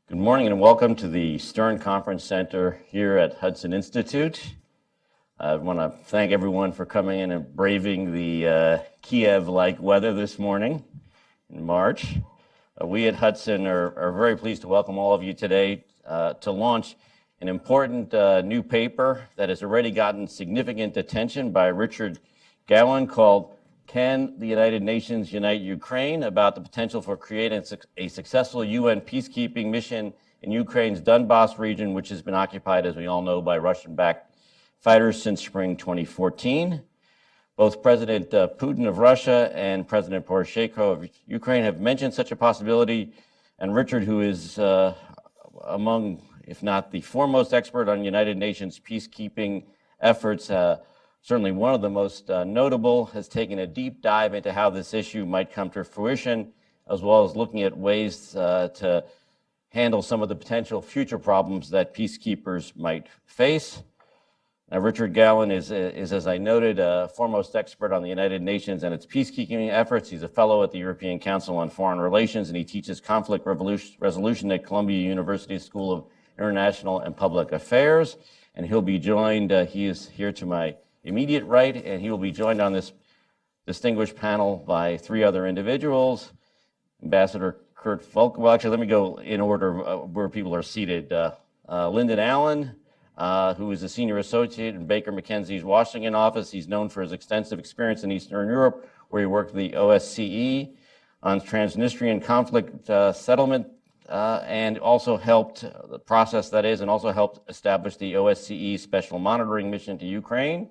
Good morning and welcome to the Stern Conference Center here at Hudson Institute. I want to thank everyone for coming in and braving the Kiev-like weather this morning in March. We at Hudson are very pleased to welcome all of you today to launch an important new paper that has already gotten significant attention by Richard Gowan called Can the United Nations Unite Ukraine? About the potential for creating a successful UN peacekeeping mission in Ukraine's Donbas region, which has been occupied, as we all know, by Russian-backed fighters since spring 2014. Both President Putin of Russia and President Poroshenko of Ukraine have mentioned such a possibility, and Richard, who is among, if not the foremost expert on United Nations peacekeeping efforts, certainly one of the most notable, has taken a deep dive into how this issue might come to fruition, as well as looking at ways to handle some of the potential future problems that peacekeepers might face. Now, Richard Gowan is, as I noted, a foremost expert on the United Nations and its peacekeeping efforts. He's a fellow at the European Council on Foreign Relations, and he teaches conflict resolution at Columbia University School of International and Public Affairs. And he'll be joined, he is here to my immediate right, and he will be joined on this distinguished panel by three other individuals. Ambassador Kurt Volker, well, actually, let me go in order where people are seated. Lyndon Allin, who is a senior associate in Baker McKenzie's Washington office. He's known for his extensive experience in Eastern Europe, where he worked with the OSCE on Transnistrian conflict settlement, and also helped the process that is, and also helped establish the OSCE Special Monitoring Mission to Ukraine.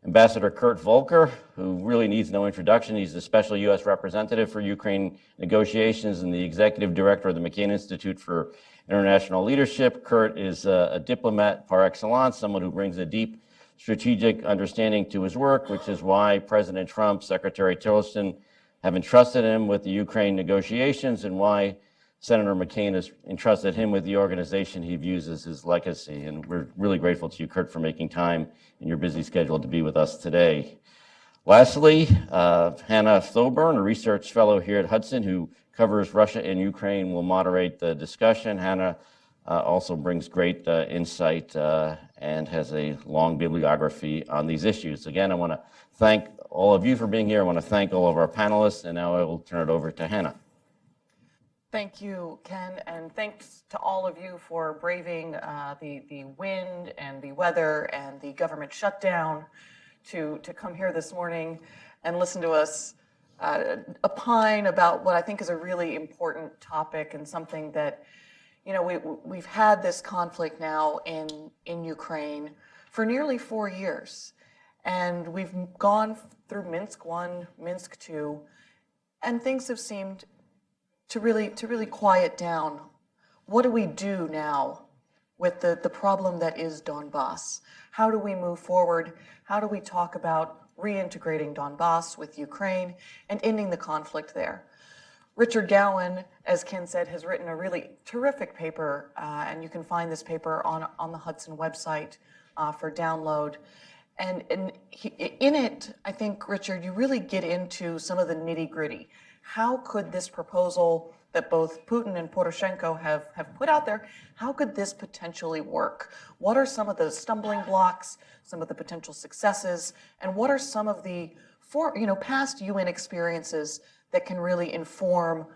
Ambassador Kurt Volker, who really needs no introduction. He's the special U.S. representative for Ukraine negotiations and the executive director of the McCain Institute for International Leadership. Kurt is a diplomat par excellence, someone who brings a deep strategic understanding to his work, which is why President Trump, Secretary Tillerson have entrusted him with the Ukraine negotiations, and why Senator McCain has entrusted him with the organization he views as his legacy. And we're really grateful to you, Kurt, for making time in your busy schedule to be with us today. Lastly, Hannah Thoburn, a research fellow here at Hudson who covers Russia and Ukraine, will moderate the discussion. Hannah also brings great insight and has a long bibliography on these issues. Again, I want to thank all of you for being here. I want to thank all of our panelists, and now I will turn it over to Hannah. Thank you, Ken, and thanks to all of you for braving the wind and the weather and the government shutdown to come here this morning and listen to us opine about what I think is a really important topic, and something that, you know, we've had this conflict now in Ukraine for nearly 4 years, and we've gone through Minsk I, Minsk II, and things have seemed to really quiet down. What do we do now with the problem that is Donbas? How do we move forward? How do we talk about reintegrating Donbas with Ukraine and ending the conflict there? Richard Gowan, as Ken said, has written a really terrific paper, and you can find this paper on the Hudson website for download. And in it, I think, Richard, you really get into some of the nitty-gritty. How could this proposal that both Putin and Poroshenko have put out there, how could this potentially work? What are some of the stumbling blocks, some of the potential successes, and what are some of the past UN experiences that can really inform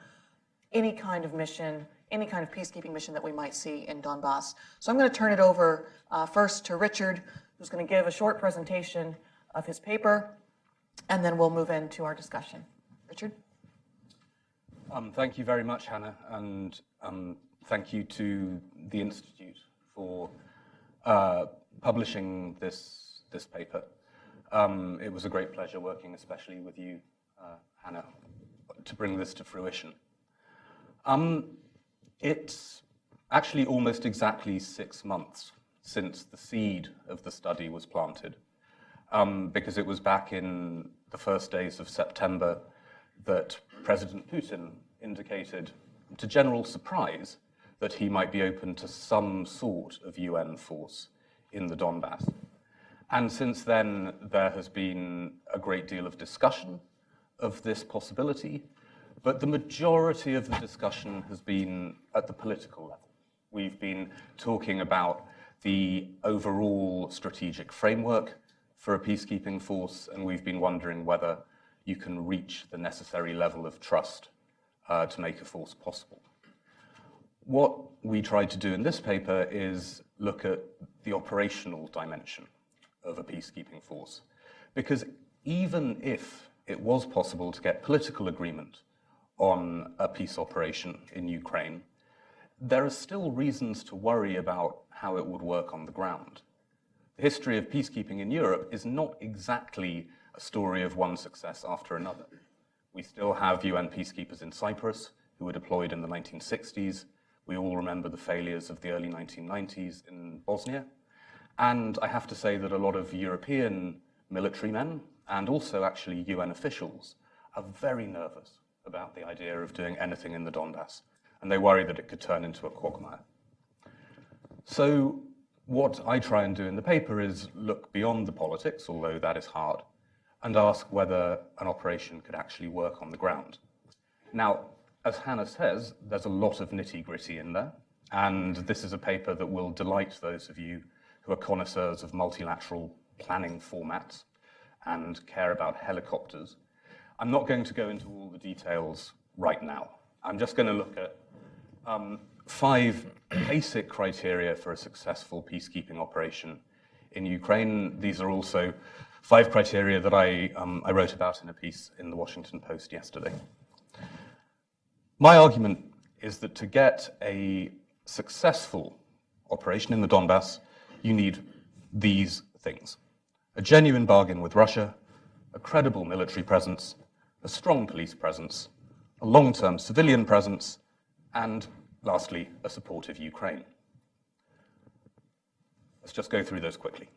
any kind of mission, any kind of peacekeeping mission that we might see in Donbas? So I'm going to turn it over first to Richard, who's going to give a short presentation of his paper, and then we'll move into our discussion. Richard? Thank you very much, Hannah, and thank you to the Institute for publishing this paper. It was a great pleasure working especially with you, Hannah, to bring this to fruition. It's actually almost exactly 6 months since the seed of the study was planted, because it was back in the first days of September that President Putin indicated, to general surprise, that he might be open to some sort of UN force in the Donbas. And since then, there has been a great deal of discussion of this possibility, But the majority of the discussion has been at the political level. We've been talking about the overall strategic framework for a peacekeeping force, and we've been wondering whether you can reach the necessary level of trust to make a force possible. What we tried to do in this paper is look at the operational dimension of a peacekeeping force, because even if it was possible to get political agreement on a peace operation in Ukraine, there are still reasons to worry about how it would work on the ground. The history of peacekeeping in Europe is not exactly a story of one success after another. We still have UN peacekeepers in Cyprus who were deployed in the 1960s. We all remember the failures of the early 1990s in Bosnia. And I have to say that a lot of European military men and also actually UN officials are very nervous about the idea of doing anything in the Donbas, and they worry that it could turn into a quagmire. So what I try and do in the paper is look beyond the politics, although that is hard, and ask whether an operation could actually work on the ground. Now, as Hannah says, there's a lot of nitty-gritty in there, and this is a paper that will delight those of you who are connoisseurs of multilateral planning formats and care about helicopters. I'm not going to go into all the details right now. I'm just going to look at 5 basic criteria for a successful peacekeeping operation in Ukraine. These are also 5 criteria that I wrote about in a piece in the Washington Post yesterday. My argument is that to get a successful operation in the Donbas, you need these things: a genuine bargain with Russia, a credible military presence, a strong police presence, a long-term civilian presence, and lastly, a supportive Ukraine. Let's just go through those quickly.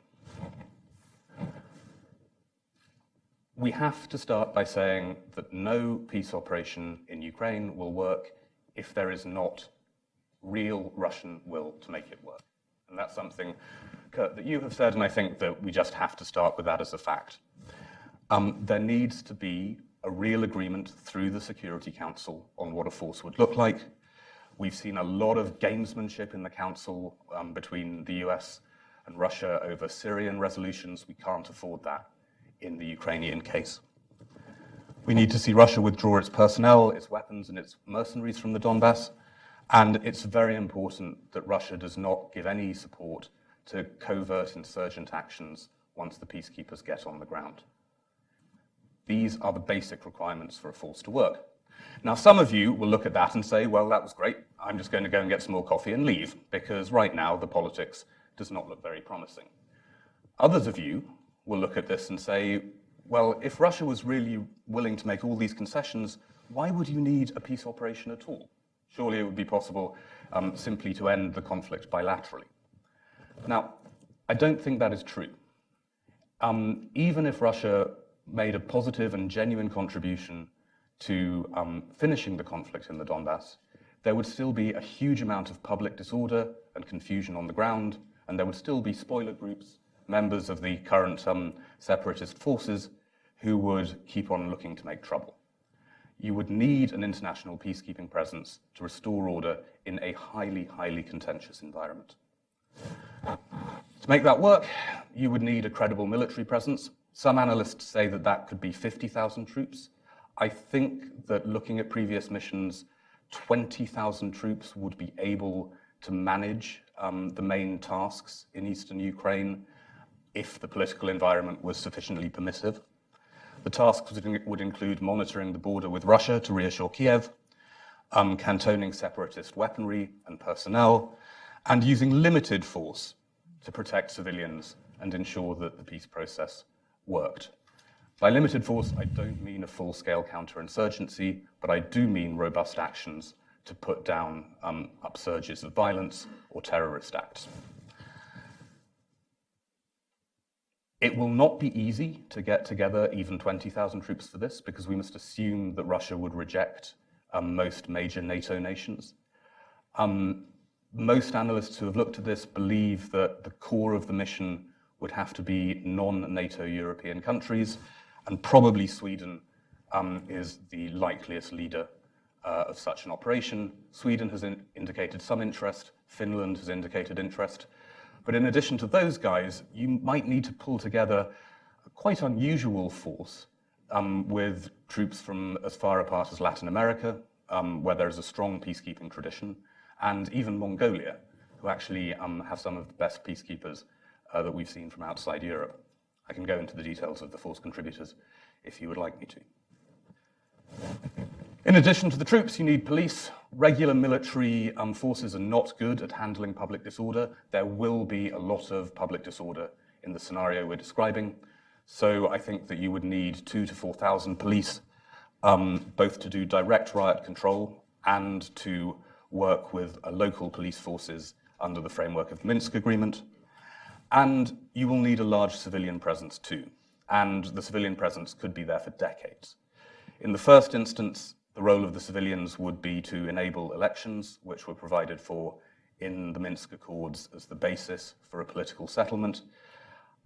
We have to start by saying that no peace operation in Ukraine will work if there is not real Russian will to make it work. And that's something, Kurt, that you have said, and I think that we just have to start with that as a fact. There needs to be a real agreement through the Security Council on what a force would look like. We've seen a lot of gamesmanship in the Council between the US and Russia over Syrian resolutions. We can't afford that in the Ukrainian case. We need to see Russia withdraw its personnel, its weapons, and its mercenaries from the Donbas. And it's very important that Russia does not give any support to covert insurgent actions once the peacekeepers get on the ground. These are the basic requirements for a force to work. Now, some of you will look at that and say, well, that was great. I'm just going to go and get some more coffee and leave, because right now the politics does not look very promising. Others of you will look at this and say, well, if Russia was really willing to make all these concessions, why would you need a peace operation at all? Surely it would be possible simply to end the conflict bilaterally. Now, I don't think that is true. Even if Russia made a positive and genuine contribution to finishing the conflict in the Donbas, there would still be a huge amount of public disorder and confusion on the ground, and there would still be spoiler groups, members of the current separatist forces, who would keep on looking to make trouble. You would need an international peacekeeping presence to restore order in a highly, highly contentious environment. To make that work, you would need a credible military presence. Some analysts say that that could be 50,000 troops. I think that looking at previous missions, 20,000 troops would be able to manage the main tasks in eastern Ukraine if the political environment was sufficiently permissive. The tasks would include monitoring the border with Russia to reassure Kiev, cantoning separatist weaponry and personnel, and using limited force to protect civilians and ensure that the peace process worked. By limited force, I don't mean a full-scale counterinsurgency, but I do mean robust actions to put down upsurges of violence or terrorist acts. It will not be easy to get together even 20,000 troops for this, because we must assume that Russia would reject most major NATO nations. Most analysts who have looked at this believe that the core of the mission would have to be non-NATO European countries, and probably Sweden is the likeliest leader of such an operation. Sweden has indicated some interest, Finland has indicated interest, but in addition to those guys, you might need to pull together a quite unusual force with troops from as far apart as Latin America, where there is a strong peacekeeping tradition, and even Mongolia, who actually have some of the best peacekeepers that we've seen from outside Europe. I can go into the details of the force contributors if you would like me to. In addition to the troops, you need police. Regular military forces are not good at handling public disorder. There will be a lot of public disorder in the scenario we're describing. So I think that you would need 2,000 to 4,000 police, both to do direct riot control and to work with local police forces under the framework of the Minsk Agreement. And you will need a large civilian presence too. And the civilian presence could be there for decades. In the first instance, the role of the civilians would be to enable elections, which were provided for in the Minsk Accords as the basis for a political settlement.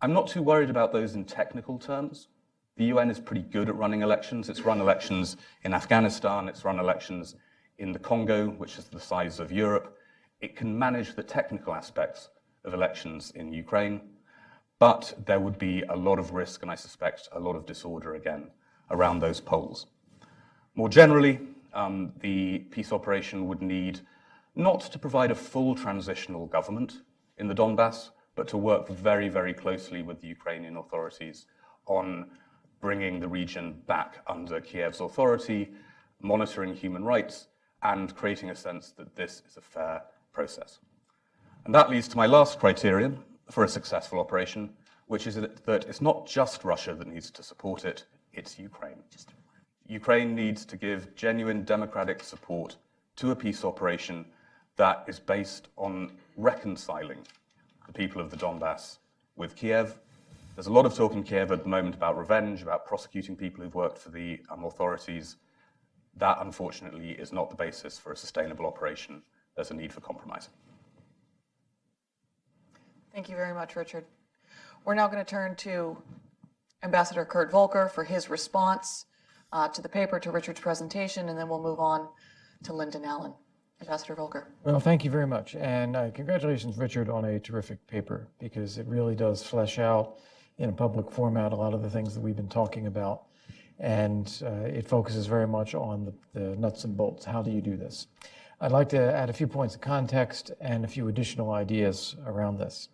I'm not too worried about those in technical terms. The UN is pretty good at running elections. It's run elections in Afghanistan, it's run elections in the Congo, which is the size of Europe. It can manage the technical aspects of elections in Ukraine, but there would be a lot of risk, and I suspect a lot of disorder again around those polls. More generally, the peace operation would need not to provide a full transitional government in the Donbas, but to work very, very closely with the Ukrainian authorities on bringing the region back under Kiev's authority, monitoring human rights, and creating a sense that this is a fair process. And that leads to my last criterion for a successful operation, which is that it's not just Russia that needs to support it, it's Ukraine. Ukraine needs to give genuine democratic support to a peace operation that is based on reconciling the people of the Donbas with Kiev. There's a lot of talk in Kiev at the moment about revenge, about prosecuting people who've worked for the authorities. That, unfortunately, is not the basis for a sustainable operation. There's a need for compromise. Thank you very much, Richard. We're now going to turn to Ambassador Kurt Volker for his response to the paper, to Richard's presentation, and then we'll move on to Lyndon Allin. Ambassador Volker. Well, thank you very much. And congratulations, Richard, on a terrific paper, because it really does flesh out in a public format a lot of the things that we've been talking about. And it focuses very much on the nuts and bolts. How do you do this? I'd like to add a few points of context and a few additional ideas around this.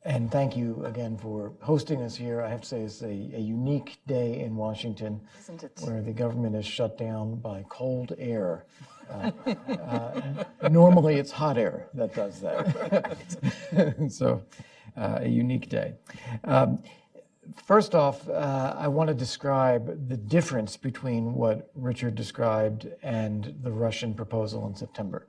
And thank you again for hosting us here. I have to say it's a unique day in Washington, Isn't it? where the government is shut down by cold air. Normally it's hot air that does that. So a unique day. First off, I want to describe the difference between what Richard described and the Russian proposal in September.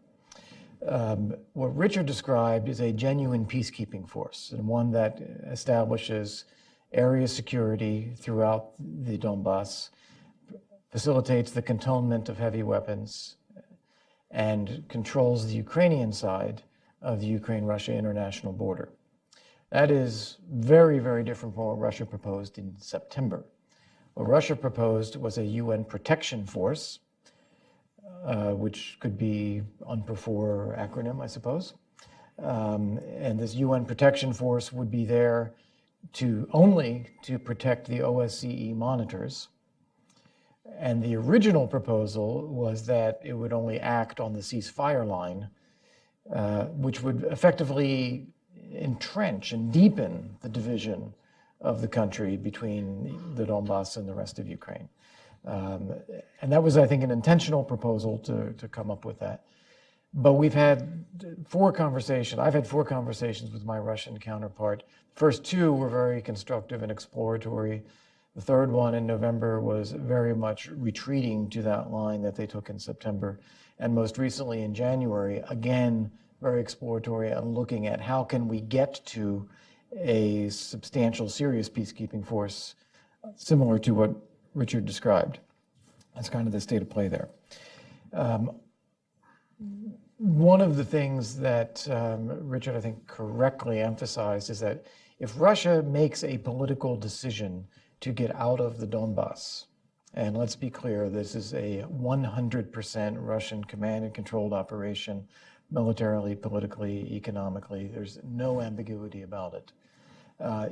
What Richard described is a genuine peacekeeping force, and one that establishes area security throughout the Donbas, facilitates the cantonment of heavy weapons, and controls the Ukrainian side of the Ukraine-Russia international border. That is very, very different from what Russia proposed in September. What Russia proposed was a UN protection force, which could be UNPROFOR acronym, I suppose. And this UN protection force would be there only to protect the OSCE monitors. And the original proposal was that it would only act on the ceasefire line, which would effectively entrench and deepen the division of the country between the Donbas and the rest of Ukraine. And that was, I think, an intentional proposal to come up with that. But we've had I've had four conversations with my Russian counterpart. The first two were very constructive and exploratory. The third one in November was very much retreating to that line that they took in September. And most recently in January, again, very exploratory and looking at how can we get to a substantial, serious peacekeeping force similar to what Richard described. That's kind of the state of play there. One of the things that Richard, I think, correctly emphasized is that if Russia makes a political decision to get out of the Donbas. And let's be clear, this is a 100% Russian command and controlled operation, militarily, politically, economically. There's no ambiguity about it.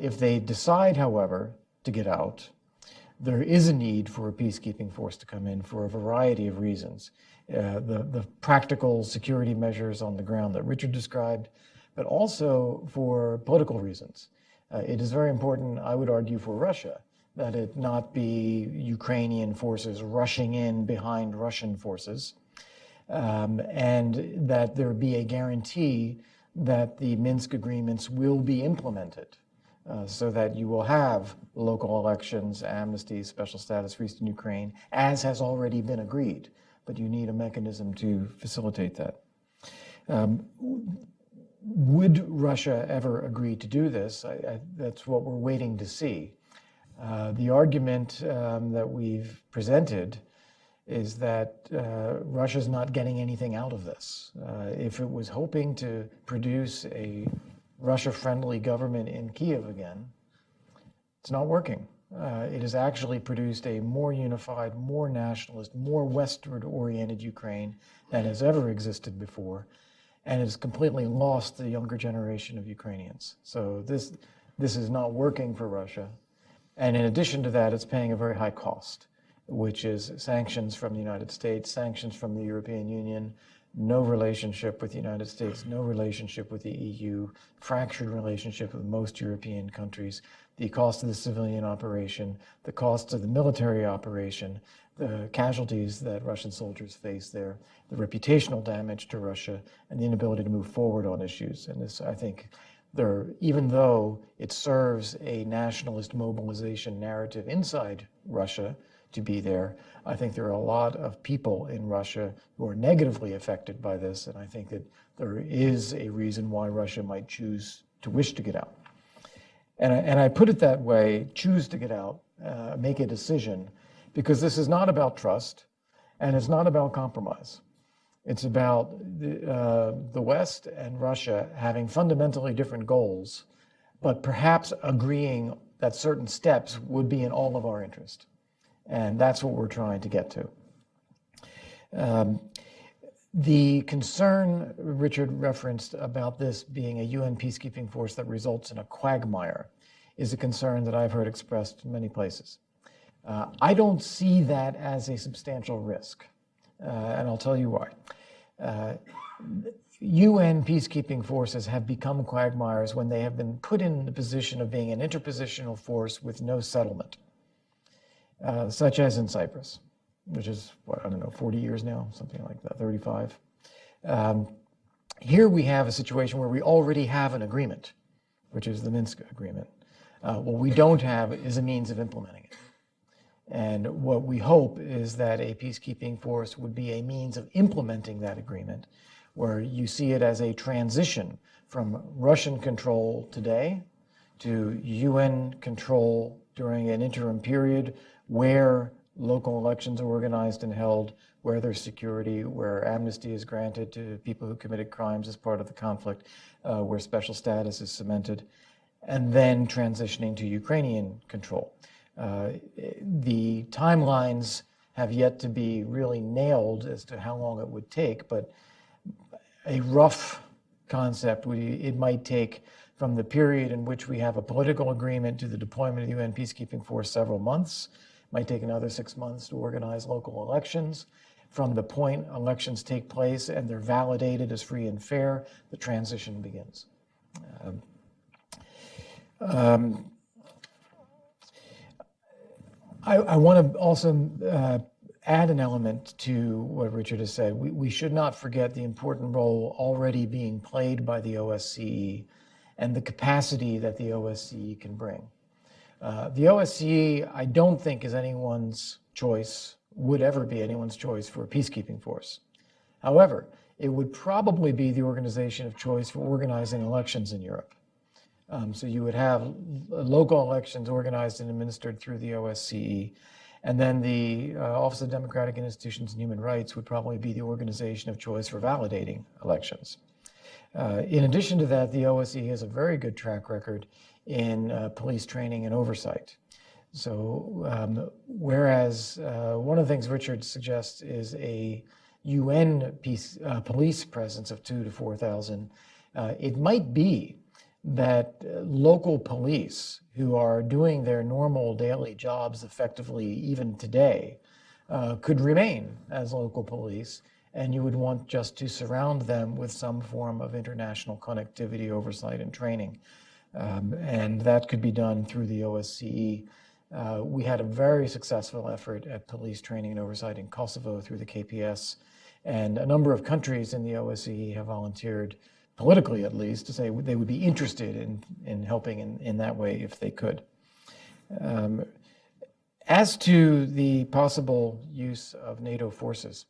If they decide, however, to get out, there is a need for a peacekeeping force to come in for a variety of reasons. The practical security measures on the ground that Richard described, but also for political reasons. It is very important, I would argue, for Russia that it not be Ukrainian forces rushing in behind Russian forces, and that there be a guarantee that the Minsk agreements will be implemented. So that you will have local elections, amnesty, special status for Eastern Ukraine, as has already been agreed, but you need a mechanism to facilitate that. Would Russia ever agree to do this? That's what we're waiting to see. The argument that we've presented is that Russia's not getting anything out of this. If it was hoping to produce a Russia-friendly government in Kiev again, it's not working. It has actually produced a more unified, more nationalist, more westward-oriented Ukraine than has ever existed before, and has completely lost the younger generation of Ukrainians. So this is not working for Russia. And in addition to that, it's paying a very high cost, which is sanctions from the United States, sanctions from the European Union, no relationship with the United States, no relationship with the EU, fractured relationship with most European countries, the cost of the civilian operation, the cost of the military operation, the casualties that Russian soldiers face there, the reputational damage to Russia, and the inability to move forward on issues. And this, I think, even though it serves a nationalist mobilization narrative inside Russia to be there, I think there are a lot of people in Russia who are negatively affected by this, and I think that there is a reason why Russia might choose to wish to get out. And I put it that way, choose to get out, make a decision, because this is not about trust, and it's not about compromise. It's about the West and Russia having fundamentally different goals, but perhaps agreeing that certain steps would be in all of our interest. And that's what we're trying to get to. The concern Richard referenced about this being a UN peacekeeping force that results in a quagmire is a concern that I've heard expressed in many places. I don't see that as a substantial risk, and I'll tell you why. UN peacekeeping forces have become quagmires when they have been put in the position of being an interpositional force with no settlement. Such as in Cyprus, which is, what, I don't know, 40 years now, something like that, 35. Here we have a situation where we already have an agreement, which is the Minsk agreement. What we don't have is a means of implementing it. And what we hope is that a peacekeeping force would be a means of implementing that agreement, where you see it as a transition from Russian control today to UN control during an interim period where local elections are organized and held, where there's security, where amnesty is granted to people who committed crimes as part of the conflict, where special status is cemented, and then transitioning to Ukrainian control. The timelines have yet to be really nailed as to how long it would take, but a rough concept, it might take from the period in which we have a political agreement to the deployment of the UN peacekeeping force several months. Might take another 6 months to organize local elections. From the point elections take place and they're validated as free and fair, the transition begins. I want to also add an element to what Richard has said. We should not forget the important role already being played by the OSCE and the capacity that the OSCE can bring. The OSCE, I don't think, is anyone's choice, would ever be anyone's choice for a peacekeeping force. However, it would probably be the organization of choice for organizing elections in Europe. So you would have local elections organized and administered through the OSCE, and then the Office of Democratic Institutions and Human Rights would probably be the organization of choice for validating elections. In addition to that, the OSCE has a very good track record in police training and oversight. So whereas one of the things Richard suggests is a UN police presence of 2,000 to 4,000, it might be that local police who are doing their normal daily jobs effectively even today could remain as local police, and you would want just to surround them with some form of international connectivity, oversight, and training. And that could be done through the OSCE. We had a very successful effort at police training and oversight in Kosovo through the KPS, and a number of countries in the OSCE have volunteered, politically at least, to say they would be interested in helping in that way if they could. As to the possible use of NATO forces,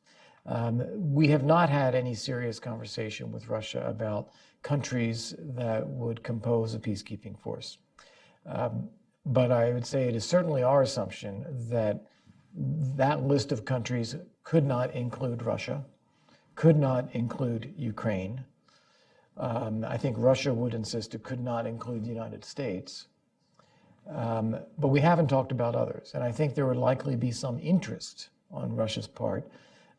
we have not had any serious conversation with Russia about countries that would compose a peacekeeping force. But I would say it is certainly our assumption that that list of countries could not include Russia, could not include Ukraine. I think Russia would insist it could not include the United States. But we haven't talked about others. And I think there would likely be some interest on Russia's part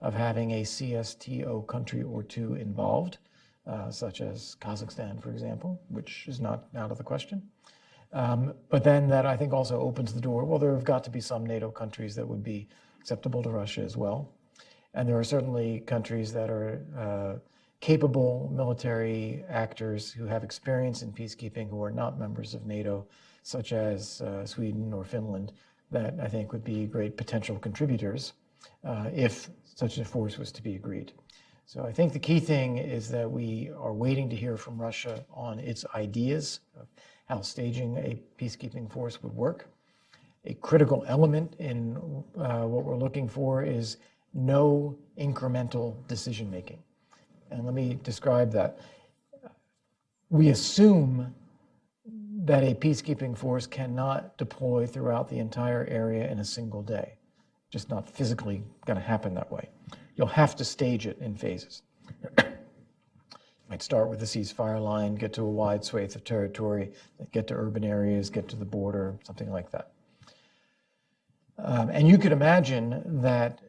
of having a CSTO country or two involved, such as Kazakhstan, for example, which is not out of the question. But then that, I think, also opens the door. Well, there have got to be some NATO countries that would be acceptable to Russia as well. And there are certainly countries that are capable military actors who have experience in peacekeeping who are not members of NATO, such as Sweden or Finland, that I think would be great potential contributors if such a force was to be agreed. So I think the key thing is that we are waiting to hear from Russia on its ideas of how staging a peacekeeping force would work. A critical element in what we're looking for is no incremental decision making. And let me describe that. We assume that a peacekeeping force cannot deploy throughout the entire area in a single day. Just not physically going to happen that way. You'll have to stage it in phases. You might start with a ceasefire line, get to a wide swathe of territory, get to urban areas, get to the border, something like that. And you could imagine that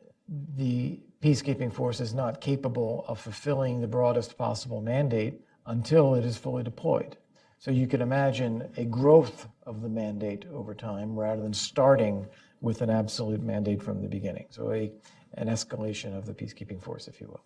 the peacekeeping force is not capable of fulfilling the broadest possible mandate until it is fully deployed. So you could imagine a growth of the mandate over time rather than starting with an absolute mandate from the beginning. So an escalation of the peacekeeping force, if you will.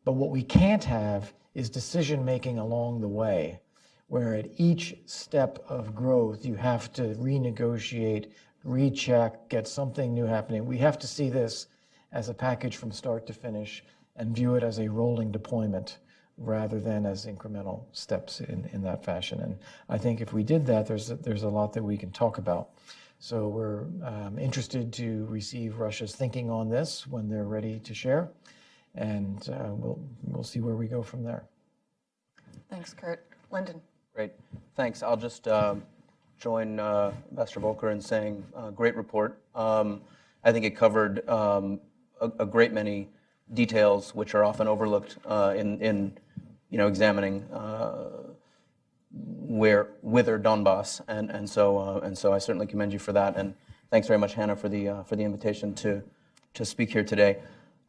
But what we can't have is decision-making along the way, where at each step of growth, you have to renegotiate, recheck, get something new happening. We have to see this as a package from start to finish and view it as a rolling deployment rather than as incremental steps in that fashion. And I think if we did that, there's a lot that we can talk about. So we're interested to receive Russia's thinking on this when they're ready to share, and we'll see where we go from there. Thanks, Kurt. Lyndon. Great, thanks. I'll just join Ambassador Volker in saying great report. I think it covered a great many details which are often overlooked in examining whither Donbas, and so I certainly commend you for that, and thanks very much, Hannah, for the invitation to speak here today.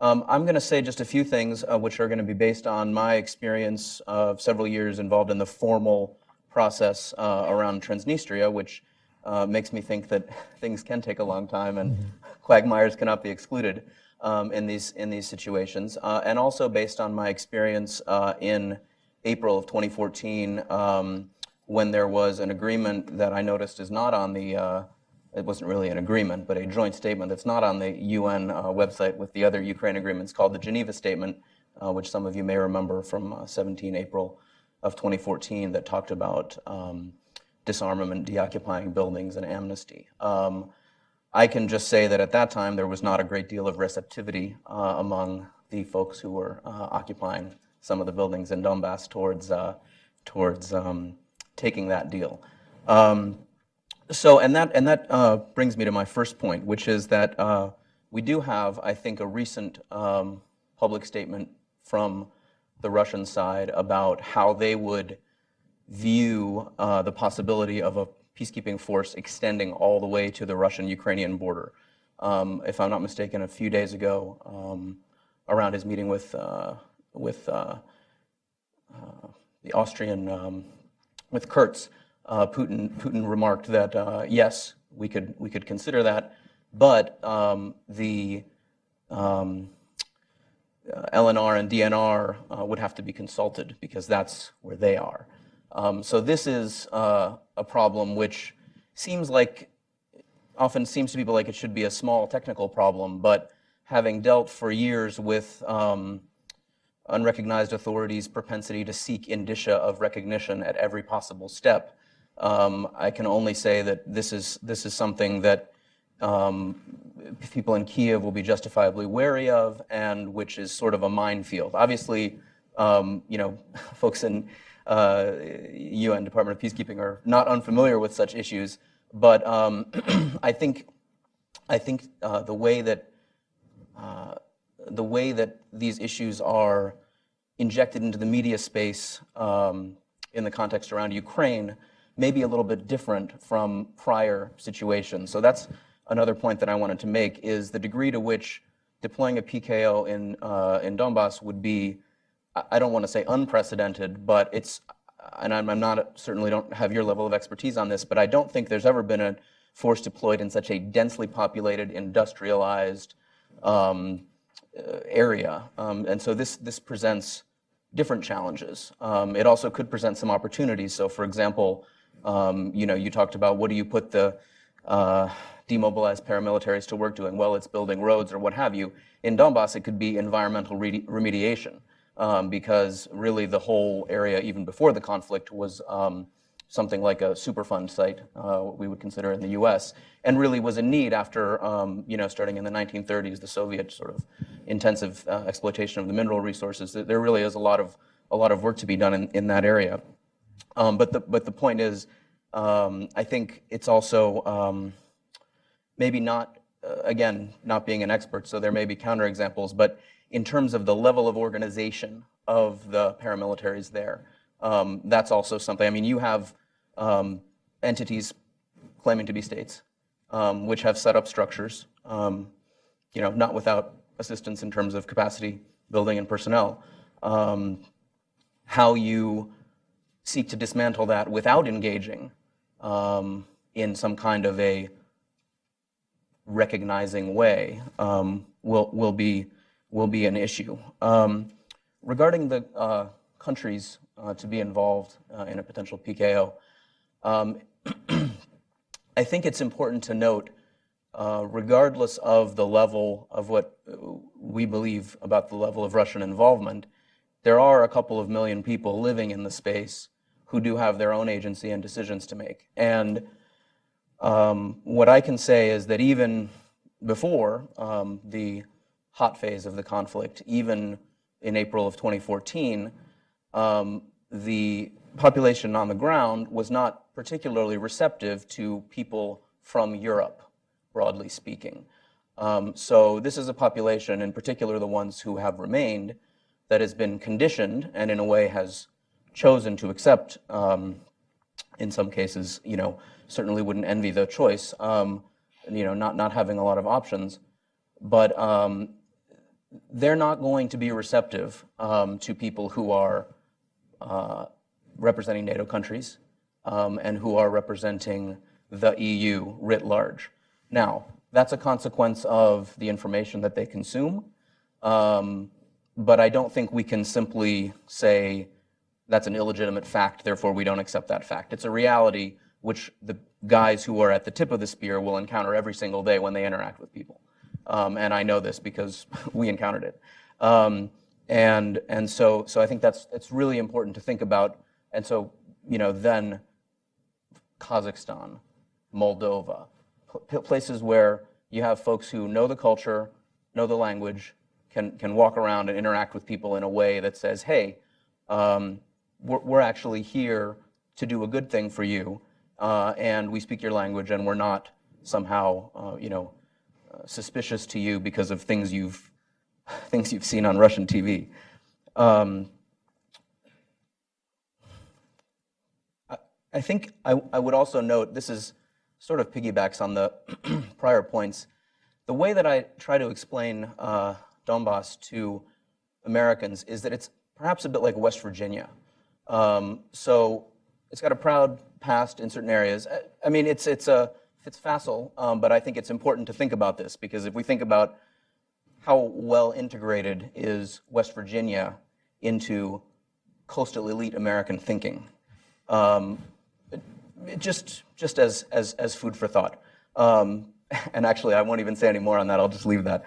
I'm going to say just a few things which are going to be based on my experience of several years involved in the formal process around Transnistria, which makes me think that things can take a long time and quagmires cannot be excluded in these situations, and also based on my experience in April of 2014, when there was an agreement that I noticed is not on the, it wasn't really an agreement, but a joint statement that's not on the UN website with the other Ukraine agreements, called the Geneva Statement, which some of you may remember from 17 April of 2014, that talked about disarmament, deoccupying buildings, and amnesty. I can just say that at that time there was not a great deal of receptivity among the folks who were occupying some of the buildings in Donbas towards taking that deal. And that brings me to my first point, which is that we do have, I think, a recent public statement from the Russian side about how they would view the possibility of a peacekeeping force extending all the way to the Russian-Ukrainian border. If I'm not mistaken, a few days ago, around his meeting with the Austrian, with Kurz, Putin remarked that yes, we could consider that, but the LNR and DNR would have to be consulted because that's where they are. So this is a problem which often seems to people like it should be a small technical problem, but having dealt for years with unrecognized authorities' propensity to seek indicia of recognition at every possible step, I can only say that this is something that people in Kiev will be justifiably wary of, and which is sort of a minefield. Obviously, folks in UN Department of Peacekeeping are not unfamiliar with such issues, but I think the way that these issues are injected into the media space in the context around Ukraine may be a little bit different from prior situations. So that's another point that I wanted to make, is the degree to which deploying a PKO in Donbas would be, I don't want to say unprecedented, but it's, and I'm not, certainly don't have your level of expertise on this, but I don't think there's ever been a force deployed in such a densely populated, industrialized area. And so this presents different challenges. It also could present some opportunities. So for example, you talked about what do you put the demobilized paramilitaries to work doing? Well, it's building roads or what have you. In Donbas, it could be environmental remediation, because really the whole area, even before the conflict, was something like a Superfund site, what we would consider in the US, and really was in need after, starting in the 1930s, the Soviet sort of intensive exploitation of the mineral resources. There really is a lot of work to be done in that area. But the point is, I think it's also maybe not, again, not being an expert, so there may be counterexamples, but in terms of the level of organization of the paramilitaries there, that's also something. I mean, you have entities claiming to be states, which have set up structures, not without assistance in terms of capacity building and personnel. How you seek to dismantle that without engaging in some kind of a recognizing way will be an issue. Regarding the countries to be involved in a potential PKO, I think it's important to note, regardless of the level of what we believe about the level of Russian involvement, there are a couple of million people living in the space who do have their own agency and decisions to make. And what I can say is that even before the hot phase of the conflict, even in April of 2014, the population on the ground was not particularly receptive to people from Europe, broadly speaking. So this is a population, in particular the ones who have remained, that has been conditioned and in a way has chosen to accept, in some cases, certainly wouldn't envy the choice, not having a lot of options, but they're not going to be receptive to people who are representing NATO countries and who are representing the EU writ large. Now, that's a consequence of the information that they consume, but I don't think we can simply say that's an illegitimate fact, therefore we don't accept that fact. It's a reality which the guys who are at the tip of the spear will encounter every single day when they interact with people. And I know this because we encountered it. And so I think it's really important to think about. And so, then Kazakhstan, Moldova, places where you have folks who know the culture, know the language, can walk around and interact with people in a way that says, hey, we're actually here to do a good thing for you, and we speak your language, and we're not somehow, suspicious to you because of things you've seen on Russian TV. I think I would also note, this is sort of piggybacks on the prior points. The way that I try to explain Donbas to Americans is that it's perhaps a bit like West Virginia. So it's got a proud past in certain areas. I mean, it's facile, but I think it's important to think about this, because if we think about how well integrated is West Virginia into coastal elite American thinking, just as food for thought. And actually, I won't even say any more on that. I'll just leave that.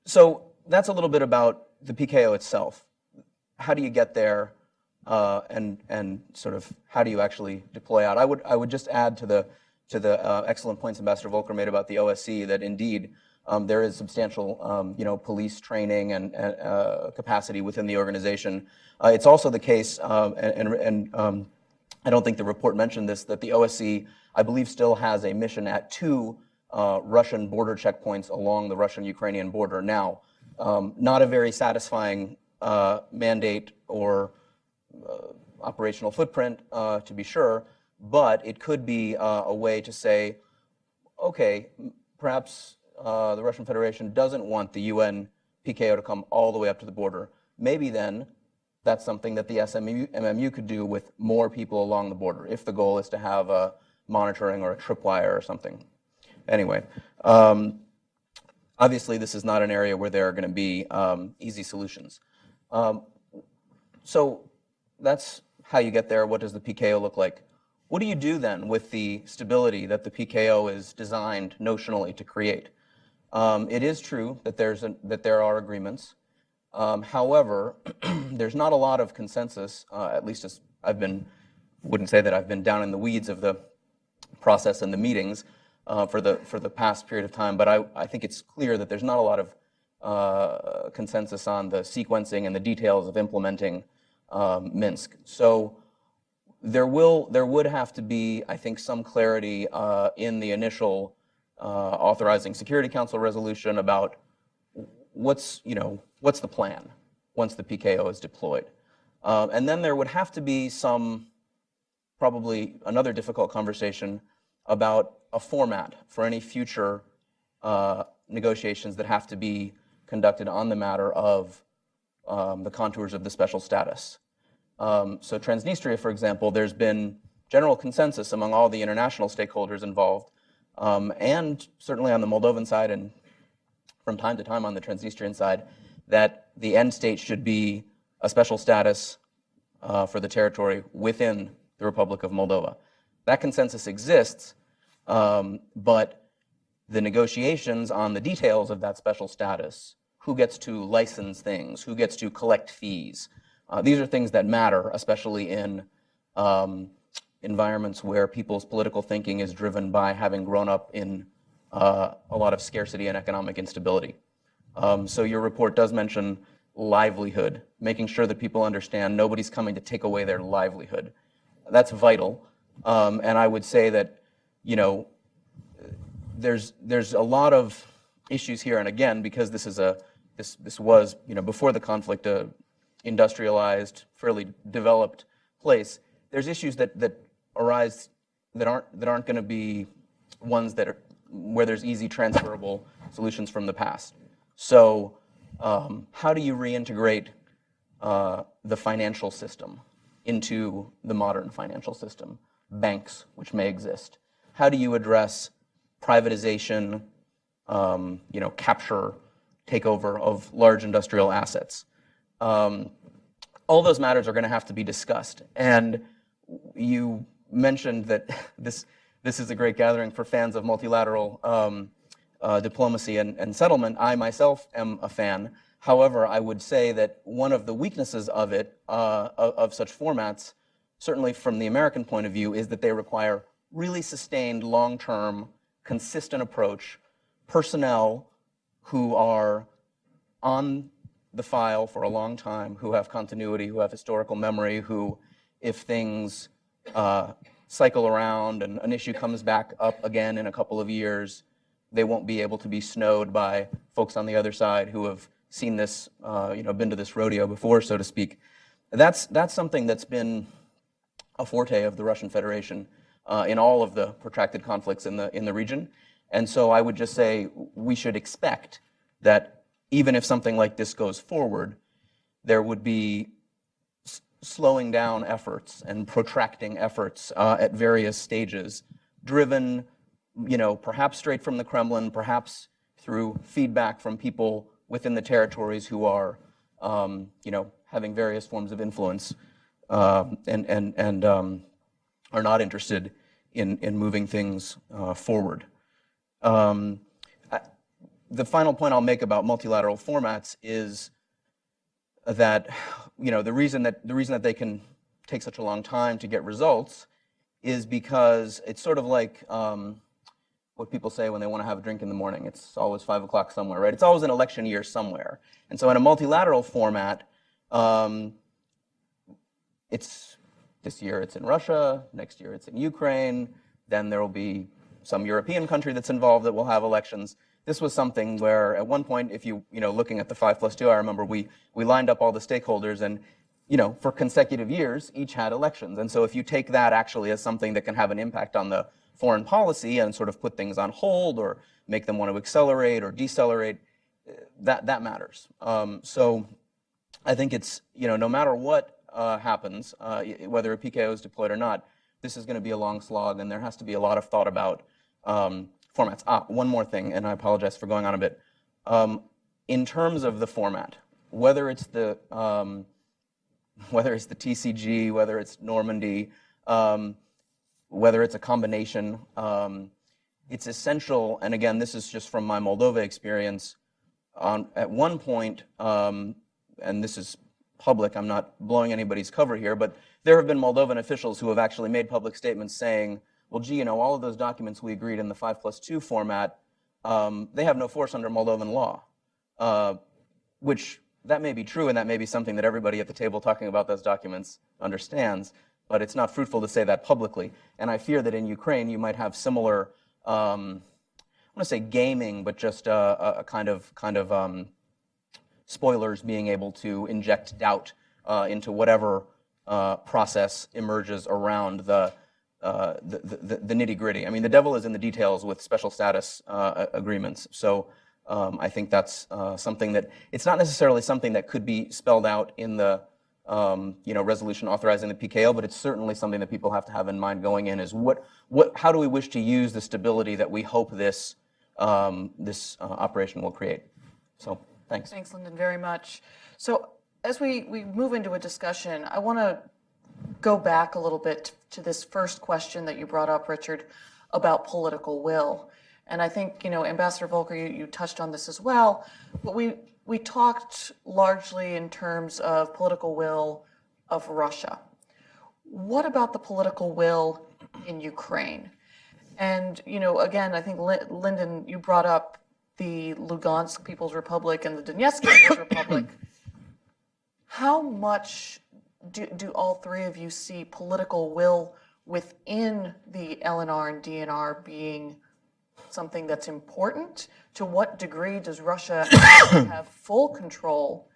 So that's a little bit about the PKO itself. How do you get there, and sort of how do you actually deploy out? I would just add to the excellent points Ambassador Volker made about the OSC that indeed there is substantial police training and capacity within the organization. It's also the case, and I don't think the report mentioned this, that the OSC, I believe, still has a mission at 2 Russian border checkpoints along the Russian-Ukrainian border. Now, not a very satisfying mandate or operational footprint, to be sure, but it could be a way to say, okay, perhaps the Russian Federation doesn't want the UN PKO to come all the way up to the border. Maybe then that's something that the MMU could do with more people along the border, if the goal is to have a monitoring or a tripwire or something. Anyway, obviously this is not an area where there are going to be easy solutions. So that's how you get there. What does the PKO look like? What do you do then with the stability that the PKO is designed notionally to create? It is true that there are agreements. However, there's not a lot of consensus, at least as wouldn't say that I've been down in the weeds of the process and the meetings for the past period of time, but I think it's clear that there's not a lot of consensus on the sequencing and the details of implementing Minsk. So there would have to be, I think, some clarity in the initial authorizing Security Council resolution about what's the plan once the PKO is deployed. And then there would have to be probably another difficult conversation about a format for any future negotiations that have to be conducted on the matter of the contours of the special status. So Transnistria, for example, there's been general consensus among all the international stakeholders involved, and certainly on the Moldovan side and from time to time on the Transnistrian side, that the end state should be a special status for the territory within the Republic of Moldova. That consensus exists, but the negotiations on the details of that special status, who gets to license things, who gets to collect fees, these are things that matter, especially in environments where people's political thinking is driven by having grown up in a lot of scarcity and economic instability. So your report does mention livelihood, making sure that people understand nobody's coming to take away their livelihood. That's vital. And I would say that, there's a lot of issues here. And again, because this was, before the conflict, a industrialized, fairly developed place, there's issues that arise that aren't going to be ones where there's easy transferable solutions from the past. So how do you reintegrate the financial system into the modern financial system? Banks, which may exist. How do you address privatization, capture, takeover of large industrial assets? All those matters are going to have to be discussed. And you mentioned that this is a great gathering for fans of multilateral diplomacy and settlement. I myself am a fan. However, I would say that one of the weaknesses of it, of such formats, certainly from the American point of view, is that they require really sustained, long-term, consistent approach, personnel who are on the file for a long time, who have continuity, who have historical memory, who, if things cycle around and an issue comes back up again in a couple of years, they won't be able to be snowed by folks on the other side who have seen this, been to this rodeo before, so to speak. That's something that's been a forte of the Russian Federation in all of the protracted conflicts in the region. And so I would just say we should expect that even if something like this goes forward, there would be slowing down efforts and protracting efforts at various stages, driven, perhaps straight from the Kremlin, perhaps through feedback from people within the territories who are, having various forms of influence and are not interested in moving things forward. The final point I'll make about multilateral formats is that the reason that they can take such a long time to get results is because it's sort of like what people say when they want to have a drink in the morning. It's always 5 o'clock somewhere, right? It's always an election year somewhere. And so in a multilateral format, this year it's in Russia, next year it's in Ukraine, then there will be some European country that's involved that will have elections. This was something where at one point, if looking at the 5+2, I remember we lined up all the stakeholders and, for consecutive years, each had elections. And so if you take that actually as something that can have an impact on the foreign policy and sort of put things on hold or make them want to accelerate or decelerate, that matters. So I think it's, no matter what happens, whether a PKO is deployed or not, this is going to be a long slog, and there has to be a lot of thought about formats. One more thing, and I apologize for going on a bit. In terms of the format, whether it's the TCG, whether it's Normandy, whether it's a combination, it's essential. And again, this is just from my Moldova experience. At one point, and this is public, I'm not blowing anybody's cover here, but there have been Moldovan officials who have actually made public statements saying, well, gee, all of those documents we agreed in the 5+2 format, they have no force under Moldovan law, which that may be true, and that may be something that everybody at the table talking about those documents understands, but it's not fruitful to say that publicly. And I fear that in Ukraine, you might have similar, I want to say gaming, but just a kind of spoilers being able to inject doubt into whatever process emerges around the nitty-gritty. I mean, the devil is in the details with special status agreements. So I think that's something that, it's not necessarily something that could be spelled out in the resolution authorizing the PKO, but it's certainly something that people have to have in mind going in is how do we wish to use the stability that we hope this operation will create. So thanks. Thanks, Lyndon, very much. So as we move into a discussion, I want to go back a little bit to this first question that you brought up, Richard, about political will. And I think, Ambassador Volker, you touched on this as well, but we talked largely in terms of political will of Russia. What about the political will in Ukraine? And, again, I think, Lyndon, you brought up the Lugansk People's Republic and the Donetsk People's Republic. How much do all three of you see political will within the LNR and DNR being something that's important? To what degree does Russia have full control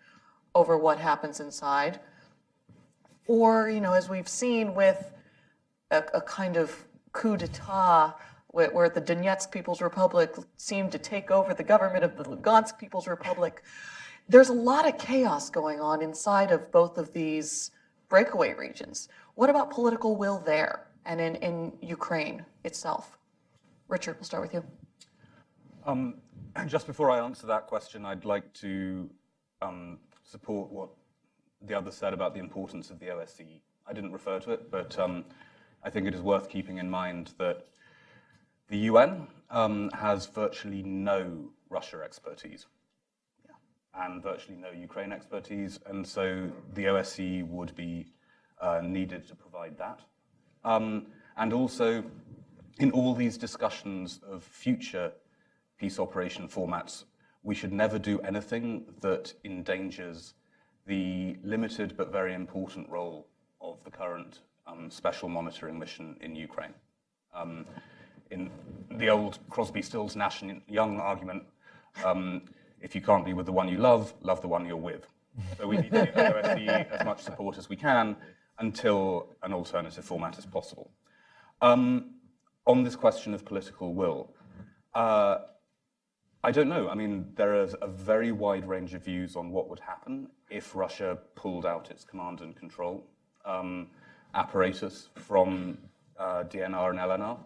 over what happens inside? Or, as we've seen with a kind of coup d'etat where the Donetsk People's Republic seemed to take over the government of the Lugansk People's Republic, there's a lot of chaos going on inside of both of these breakaway regions. What about political will there and in Ukraine itself? Richard, we'll start with you. Just before I answer that question, I'd like to support what the others said about the importance of the OSCE. I didn't refer to it, but I think it is worth keeping in mind that the UN has virtually no Russia expertise and virtually no Ukraine expertise, and so the OSCE would be needed to provide that. And also, in all these discussions of future peace operation formats, we should never do anything that endangers the limited but very important role of the current special monitoring mission in Ukraine. In the old Crosby, Stills, Nash and Young argument, if you can't be with the one you love the one you're with. So we need to give the OSCE as much support as we can. until an alternative format is possible. On this question of political will, I don't know. I mean, there is a very wide range of views on what would happen if Russia pulled out its command and control apparatus from DNR and LNR.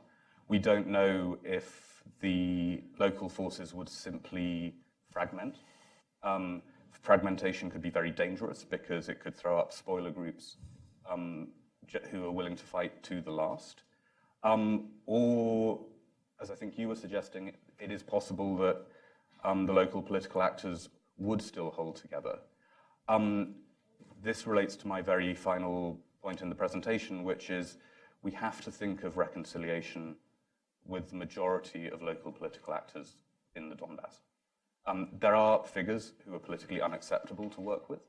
We don't know if the local forces would simply fragment. Fragmentation could be very dangerous because it could throw up spoiler groups who are willing to fight to the last. Or, as I think you were suggesting, it is possible that the local political actors would still hold together. This relates to my very final point in the presentation, which is we have to think of reconciliation with the majority of local political actors in the Donbas. There are figures who are politically unacceptable to work with,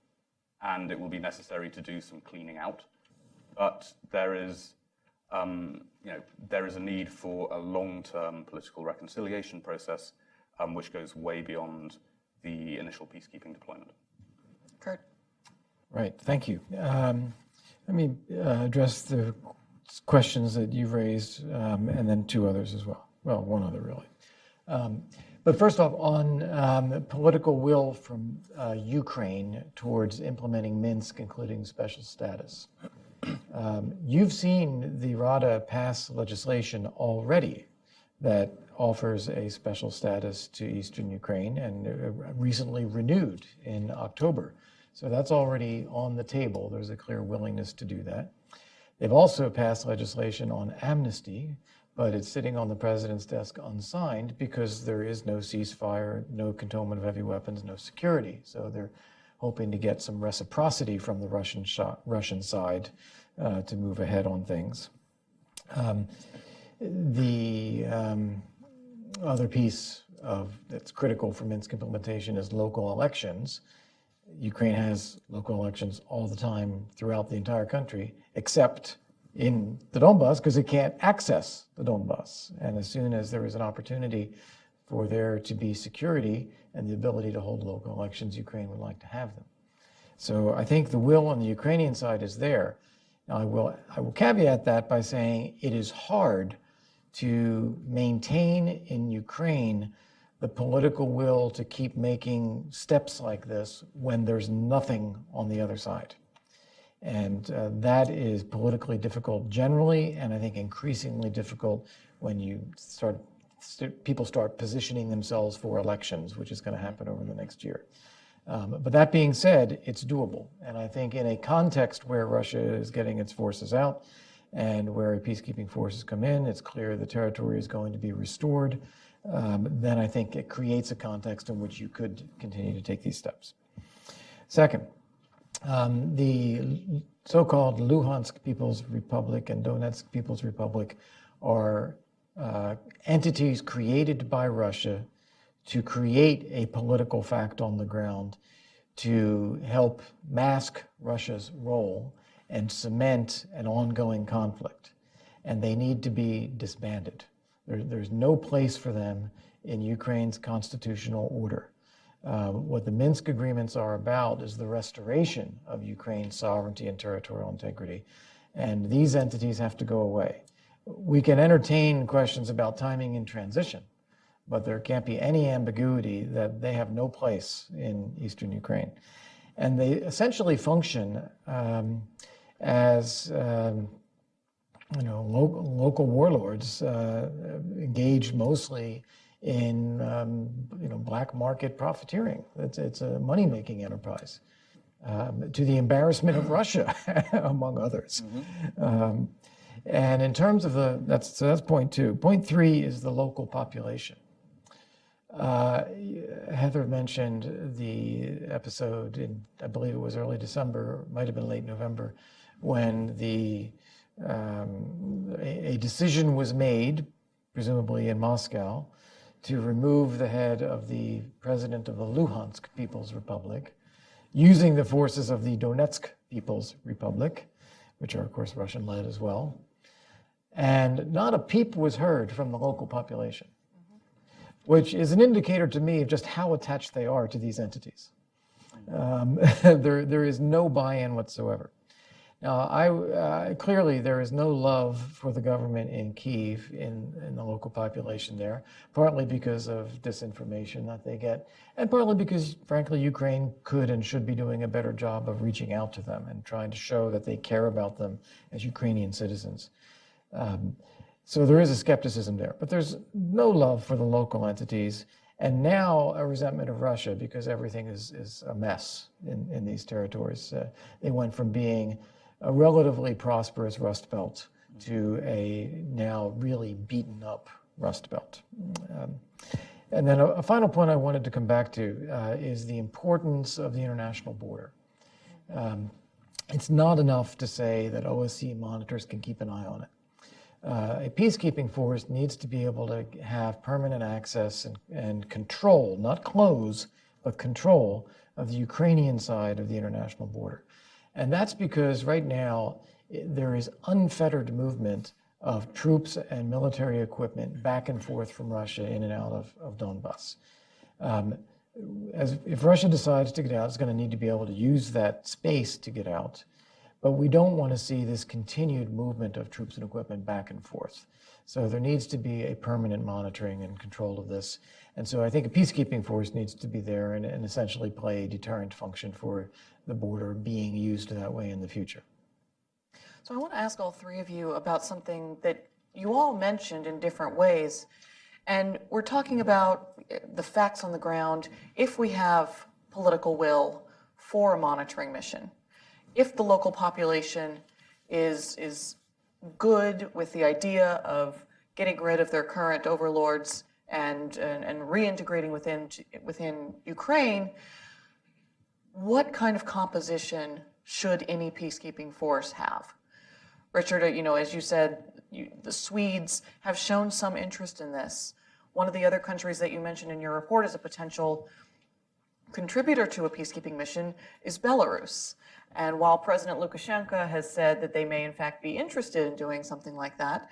and it will be necessary to do some cleaning out. But there is a need for a long-term political reconciliation process, which goes way beyond the initial peacekeeping deployment. Kurt. Right, thank you. Let me address the questions that you've raised, and then two others as well. Well, one other really. But first off, on political will from Ukraine towards implementing Minsk, including special status. You've seen the Rada pass legislation already that offers a special status to Eastern Ukraine, and recently renewed in October. So that's already on the table. There's a clear willingness to do that. They've also passed legislation on amnesty, but it's sitting on the president's desk unsigned because there is no ceasefire, no cantonment of heavy weapons, no security. So they're hoping to get some reciprocity from the Russian side to move ahead on things. The other piece that's critical for Minsk implementation is local elections. Ukraine has local elections all the time throughout the entire country, except in the Donbas, because it can't access the Donbas. And as soon as there is an opportunity for there to be security and the ability to hold local elections, Ukraine would like to have them. So I think the will on the Ukrainian side is there. Now, I will caveat that by saying it is hard to maintain in Ukraine the political will to keep making steps like this when there's nothing on the other side. And that is politically difficult generally, and I think increasingly difficult when people start positioning themselves for elections, which is going to happen over the next year. But that being said, it's doable. And I think in a context where Russia is getting its forces out and where peacekeeping forces come in, it's clear the territory is going to be restored, then I think it creates a context in which you could continue to take these steps. Second, the so-called Luhansk People's Republic and Donetsk People's Republic are entities created by Russia to create a political fact on the ground to help mask Russia's role and cement an ongoing conflict. And they need to be disbanded. There's no place for them in Ukraine's constitutional order. What the Minsk agreements are about is the restoration of Ukraine's sovereignty and territorial integrity. And these entities have to go away. We can entertain questions about timing and transition, but there can't be any ambiguity that they have no place in Eastern Ukraine. And they essentially function as local warlords engaged mostly in black market profiteering. It's a money-making enterprise, to the embarrassment of Russia, among others. Mm-hmm. And in terms of that's point two. Point three is the local population. Heather mentioned the episode in, I believe it was early December, might have been late November, when a decision was made, presumably in Moscow, to remove the head of the president of the Luhansk People's Republic, using the forces of the Donetsk People's Republic, which are, of course, Russian-led as well. And not a peep was heard from the local population, which is an indicator to me of just how attached they are to these entities. There is no buy-in whatsoever. Now, clearly there is no love for the government in Kyiv, in the local population there, partly because of disinformation that they get, and partly because, frankly, Ukraine could and should be doing a better job of reaching out to them and trying to show that they care about them as Ukrainian citizens. So there is a skepticism there, but there's no love for the local entities, and now a resentment of Russia because everything is a mess in these territories. They went from being a relatively prosperous Rust Belt to a now really beaten up Rust Belt. And then a final point I wanted to come back to is the importance of the international border. It's not enough to say that OSCE monitors can keep an eye on it. A peacekeeping force needs to be able to have permanent access and control, not close, but control of the Ukrainian side of the international border. And that's because right now there is unfettered movement of troops and military equipment back and forth from Russia in and out of Donbas. If Russia decides to get out, it's going to need to be able to use that space to get out. But we don't want to see this continued movement of troops and equipment back and forth. So there needs to be a permanent monitoring and control of this. And so I think a peacekeeping force needs to be there and essentially play a deterrent function for the border being used that way in the future. So I want to ask all three of you about something that you all mentioned in different ways. And we're talking about the facts on the ground. If we have political will for a monitoring mission, if the local population is good with the idea of getting rid of their current overlords and reintegrating within Ukraine, what kind of composition should any peacekeeping force have? Richard, as you said, the Swedes have shown some interest in this. One of the other countries that you mentioned in your report as a potential contributor to a peacekeeping mission is Belarus. And while President Lukashenko has said that they may in fact be interested in doing something like that,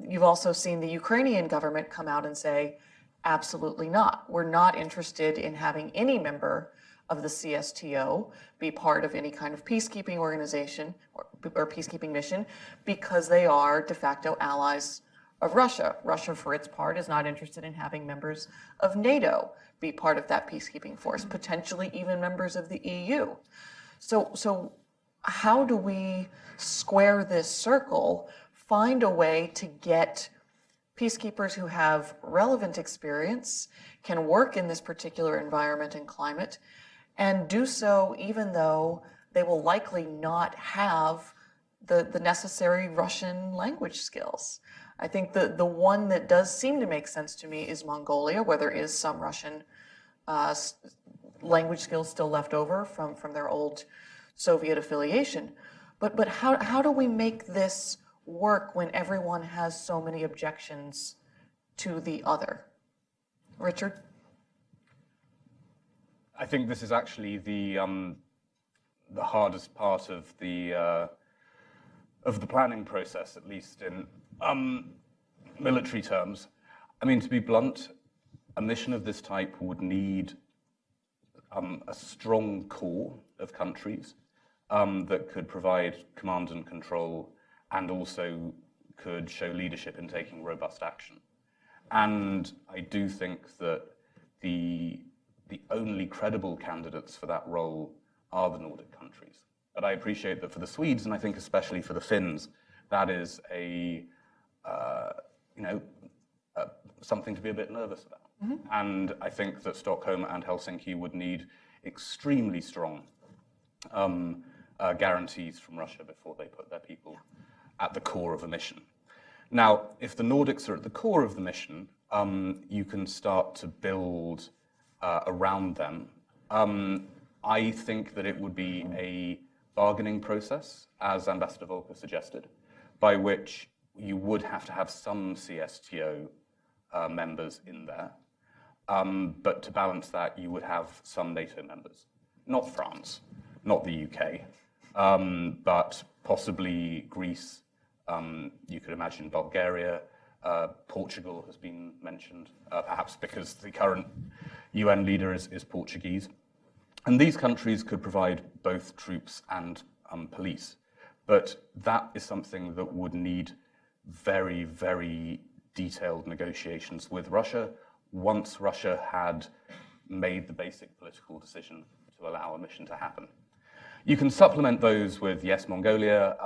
you've also seen the Ukrainian government come out and say, absolutely not. We're not interested in having any member of the CSTO be part of any kind of peacekeeping organization or peacekeeping mission because they are de facto allies of Russia. Russia, for its part, is not interested in having members of NATO be part of that peacekeeping force, potentially even members of the EU. So how do we square this circle, find a way to get peacekeepers who have relevant experience, can work in this particular environment and climate, and do so even though they will likely not have the necessary Russian language skills? I think the one that does seem to make sense to me is Mongolia, where there is some Russian language skills still left over from their old Soviet affiliation. But how do we make this work when everyone has so many objections to the other? Richard? I think this is actually the hardest part of the planning process, at least in military terms. I mean, to be blunt, a mission of this type would need a strong core of countries that could provide command and control and also could show leadership in taking robust action. And I do think that the only credible candidates for that role are the Nordic countries. But I appreciate that for the Swedes, and I think especially for the Finns, that is something to be a bit nervous about. Mm-hmm. And I think that Stockholm and Helsinki would need extremely strong guarantees from Russia before they put their people at the core of a mission. Now, if the Nordics are at the core of the mission, you can start to build around them. I think that it would be a bargaining process, as Ambassador Volker suggested, by which you would have to have some CSTO members in there. But to balance that, you would have some NATO members. Not France, not the UK, but possibly Greece. You could imagine Bulgaria. Portugal has been mentioned, perhaps because the current UN leader is Portuguese. And these countries could provide both troops and police. But that is something that would need very, very detailed negotiations with Russia once Russia had made the basic political decision to allow a mission to happen. You can supplement those with, yes, Mongolia.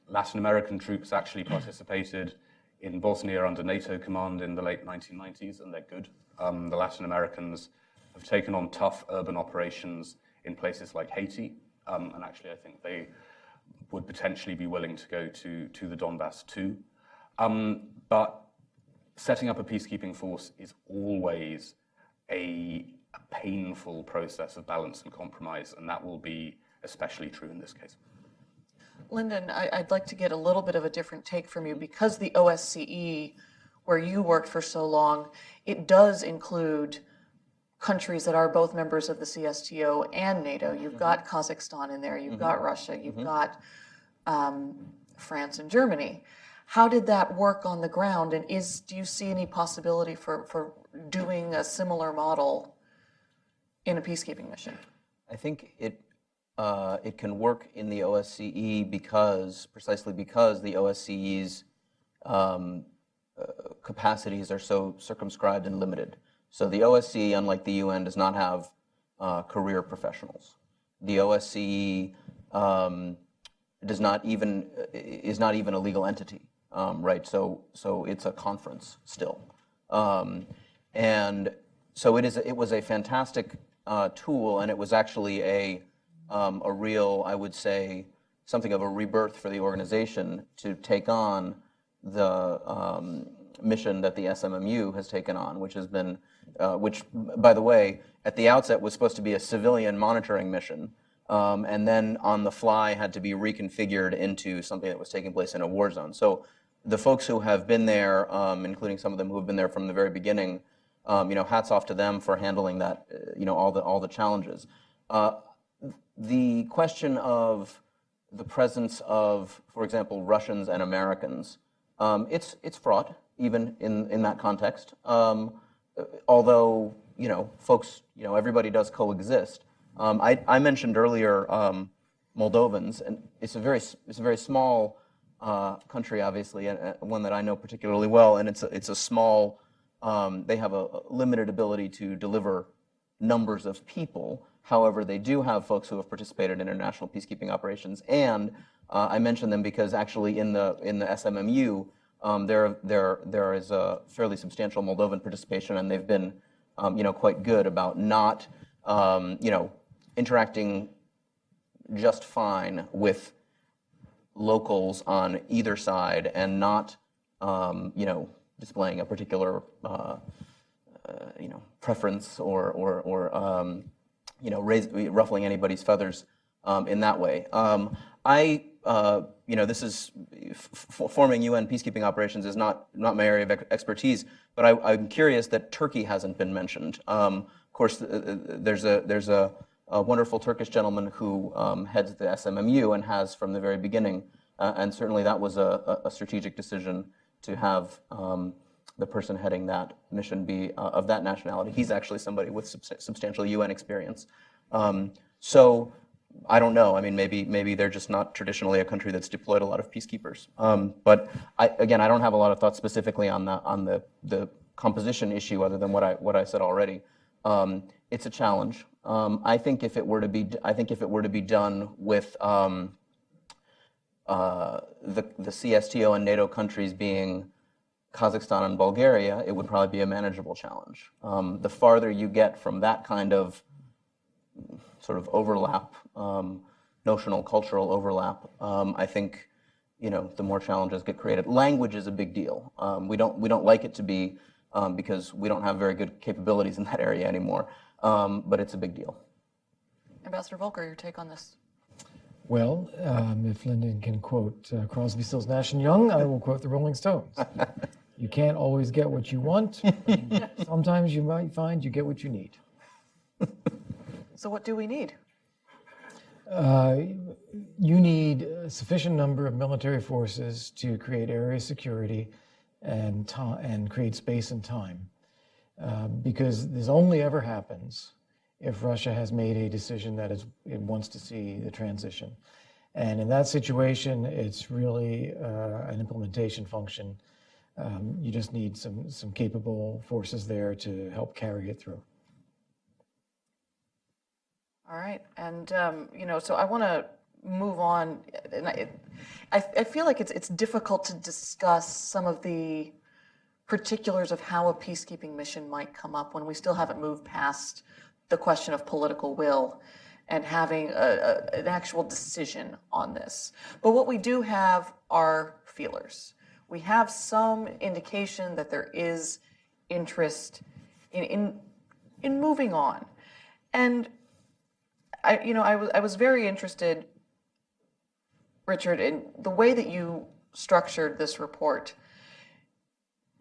Latin American troops actually participated in Bosnia under NATO command in the late 1990s, and they're good. The Latin Americans have taken on tough urban operations in places like Haiti, and actually I think they would potentially be willing to go to the Donbas too. But setting up a peacekeeping force is always a painful process of balance and compromise, and that will be especially true in this case. Lyndon, I'd like to get a little bit of a different take from you because the OSCE, where you worked for so long, it does include countries that are both members of the CSTO and NATO. You've got Kazakhstan in there, you've got Russia, you've got France and Germany. How did that work on the ground, and do you see any possibility for doing a similar model in a peacekeeping mission? I think it can work in the OSCE precisely because the OSCE's capacities are so circumscribed and limited. So the OSCE, unlike the UN, does not have career professionals. The OSCE is not even a legal entity, right? So it's a conference still, and so it was a fantastic tool, and it was actually a real, I would say, something of a rebirth for the organization to take on the mission that the SMMU has taken on, which has been, which, by the way, at the outset was supposed to be a civilian monitoring mission, and then on the fly had to be reconfigured into something that was taking place in a war zone. So the folks who have been there, including some of them who have been there from the very beginning, hats off to them for handling that, all the challenges. The question of the presence of, for example, Russians and Americans, it's fraught even in that context. Although folks, everybody does coexist. I mentioned earlier Moldovans, and it's a very small country, obviously, and one that I know particularly well, and it's a small. They have a limited ability to deliver numbers of people. However, they do have folks who have participated in international peacekeeping operations, and I mention them because actually in the SMMU, there is a fairly substantial Moldovan participation, and they've been quite good about not interacting just fine with locals on either side, and not displaying a particular preference or ruffling anybody's feathers in that way. This is forming UN peacekeeping operations is not my area of expertise, but I'm curious that Turkey hasn't been mentioned. Of course, there's a wonderful Turkish gentleman who heads the SMMU and has from the very beginning, and certainly that was a strategic decision to have the person heading that mission be of that nationality. He's actually somebody with substantial UN experience. So I don't know. I mean, maybe they're just not traditionally a country that's deployed a lot of peacekeepers. But I don't have a lot of thoughts specifically on the composition issue, other than what I said already. It's a challenge. I think if it were to be done with the CSTO and NATO countries being Kazakhstan and Bulgaria, it would probably be a manageable challenge. The farther you get from that kind of sort of overlap, notional cultural overlap, I think the more challenges get created. Language is a big deal. We don't like it to be because we don't have very good capabilities in that area anymore. But it's a big deal. Ambassador Volker, your take on this? Well, if Lyndon can quote Crosby, Stills, Nash & Young, I will quote the Rolling Stones. You can't always get what you want. Sometimes you might find you get what you need. So what do we need? You need a sufficient number of military forces to create area security and create space and time. Because this only ever happens if Russia has made a decision that it wants to see the transition. And in that situation, it's really an implementation function. You just need some capable forces there to help carry it through. All right, and so I want to move on, and I feel like it's difficult to discuss some of the particulars of how a peacekeeping mission might come up when we still haven't moved past the question of political will and having an actual decision on this. But what we do have are feelers. We have some indication that there is interest in moving on, and I was very interested, Richard, in the way that you structured this report.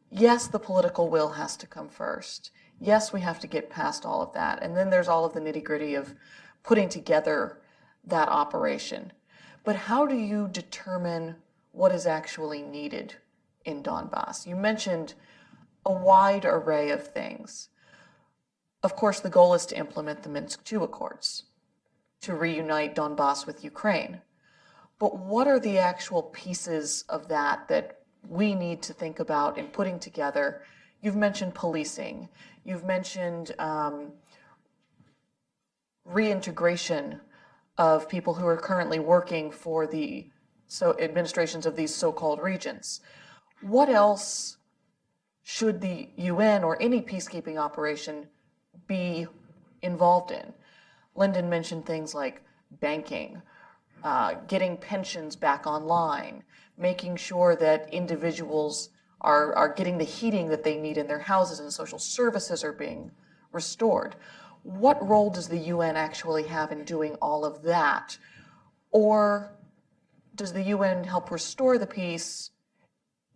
Yes, the political will has to come first. Yes, we have to get past all of that. And then there's all of the nitty-gritty of putting together that operation. But how do you determine what is actually needed in Donbas? You mentioned a wide array of things. Of course, the goal is to implement the Minsk II Accords, to reunite Donbas with Ukraine. But what are the actual pieces of that we need to think about in putting together? You've mentioned policing. You've mentioned reintegration of people who are currently working for the administrations of these so-called regions. What else should the UN or any peacekeeping operation be involved in? Lyndon mentioned things like banking, getting pensions back online, making sure that individuals are getting the heating that they need in their houses and social services are being restored. What role does the UN actually have in doing all of that? Or does the UN help restore the peace,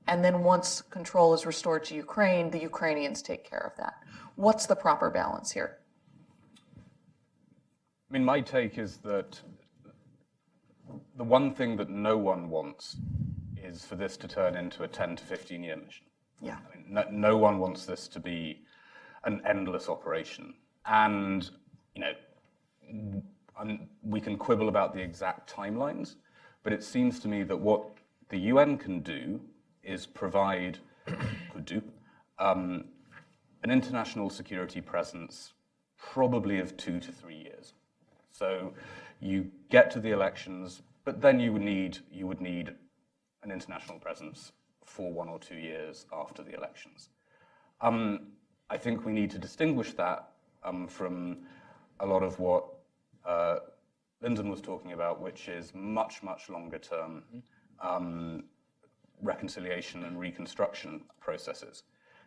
and then once control is restored to Ukraine, the Ukrainians take care of that? What's the proper balance here? I mean, my take is that the one thing that no one wants is for this to turn into a 10 to 15 year mission. Yeah. I mean, no one wants this to be an endless operation. And, we can quibble about the exact timelines, but it seems to me that what the UN can do is provide, an international security presence probably of 2 to 3 years. So you get to the elections, but then you would need an international presence for 1 or 2 years after the elections. I think we need to distinguish that from a lot of what Lyndon was talking about, which is much, much longer term reconciliation and reconstruction processes.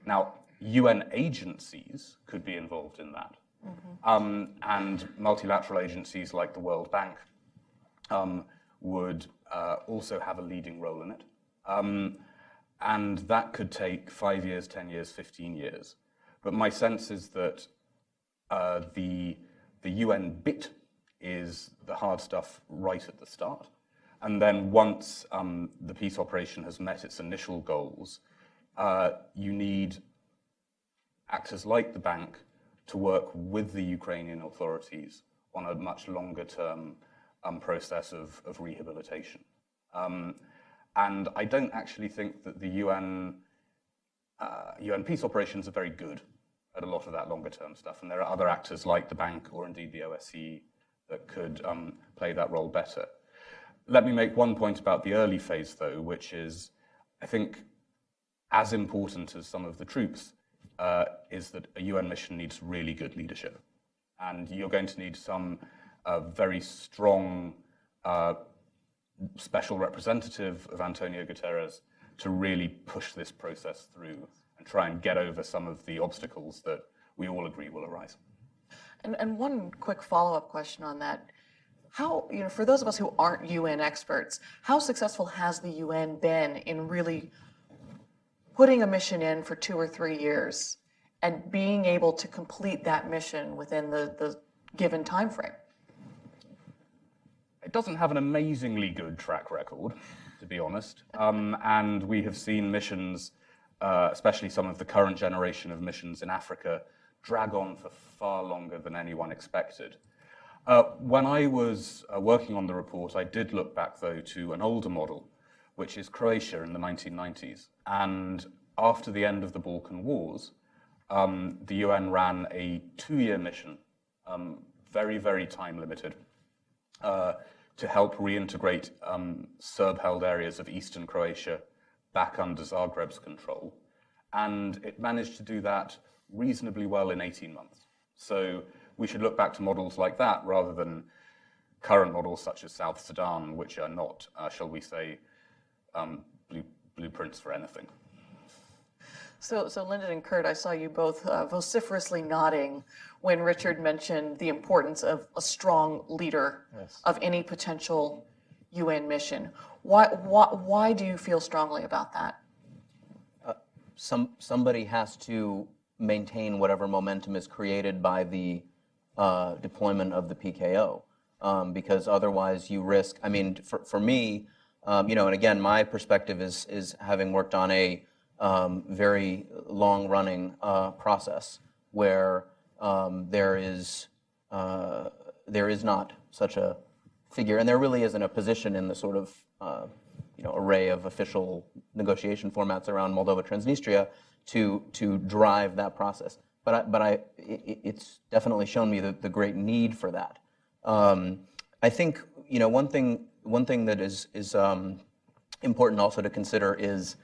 Now, UN agencies could be involved in that. And multilateral agencies like the World Bank would also have a leading role in it. And that could take 5 years, 10 years, 15 years. But my sense is that the UN bit is the hard stuff right at the start. And then once the peace operation has met its initial goals, you need actors like the bank to work with the Ukrainian authorities on a much longer term process of rehabilitation. And I don't actually think that the UN peace operations are very good at a lot of that longer term stuff. And there are other actors like the bank or indeed the OSCE that could play that role better. Let me make one point about the early phase though, which is, I think, as important as some of the troops, is that a UN mission needs really good leadership. And you're going to need some very strong special representative of Antonio Guterres to really push this process through and try and get over some of the obstacles that we all agree will arise. And one quick follow-up question on that. How, for those of us who aren't UN experts, how successful has the UN been in really putting a mission in for 2 or 3 years and being able to complete that mission within the given time frame? It doesn't have an amazingly good track record, to be honest. And we have seen missions, especially some of the current generation of missions in Africa, drag on for far longer than anyone expected. When I was working on the report, I did look back, though, to an older model, which is Croatia in the 1990s. And after the end of the Balkan Wars, the UN ran a 2-year mission, very, very time-limited, to help reintegrate Serb-held areas of eastern Croatia back under Zagreb's control. And it managed to do that reasonably well in 18 months. So we should look back to models like that rather than current models such as South Sudan, which are not, shall we say, blueprints for anything. So Lyndon and Kurt, I saw you both vociferously nodding when Richard mentioned the importance of a strong leader of any potential UN mission. Why do you feel strongly about that? Somebody has to maintain whatever momentum is created by the deployment of the PKO, because otherwise you risk. I mean, for me, and again, my perspective is having worked on a very long-running process where there is not such a figure, and there really isn't a position in the sort of array of official negotiation formats around Moldova, Transnistria to drive that process. But it's definitely shown me the great need for that. I think one thing that is important also to consider is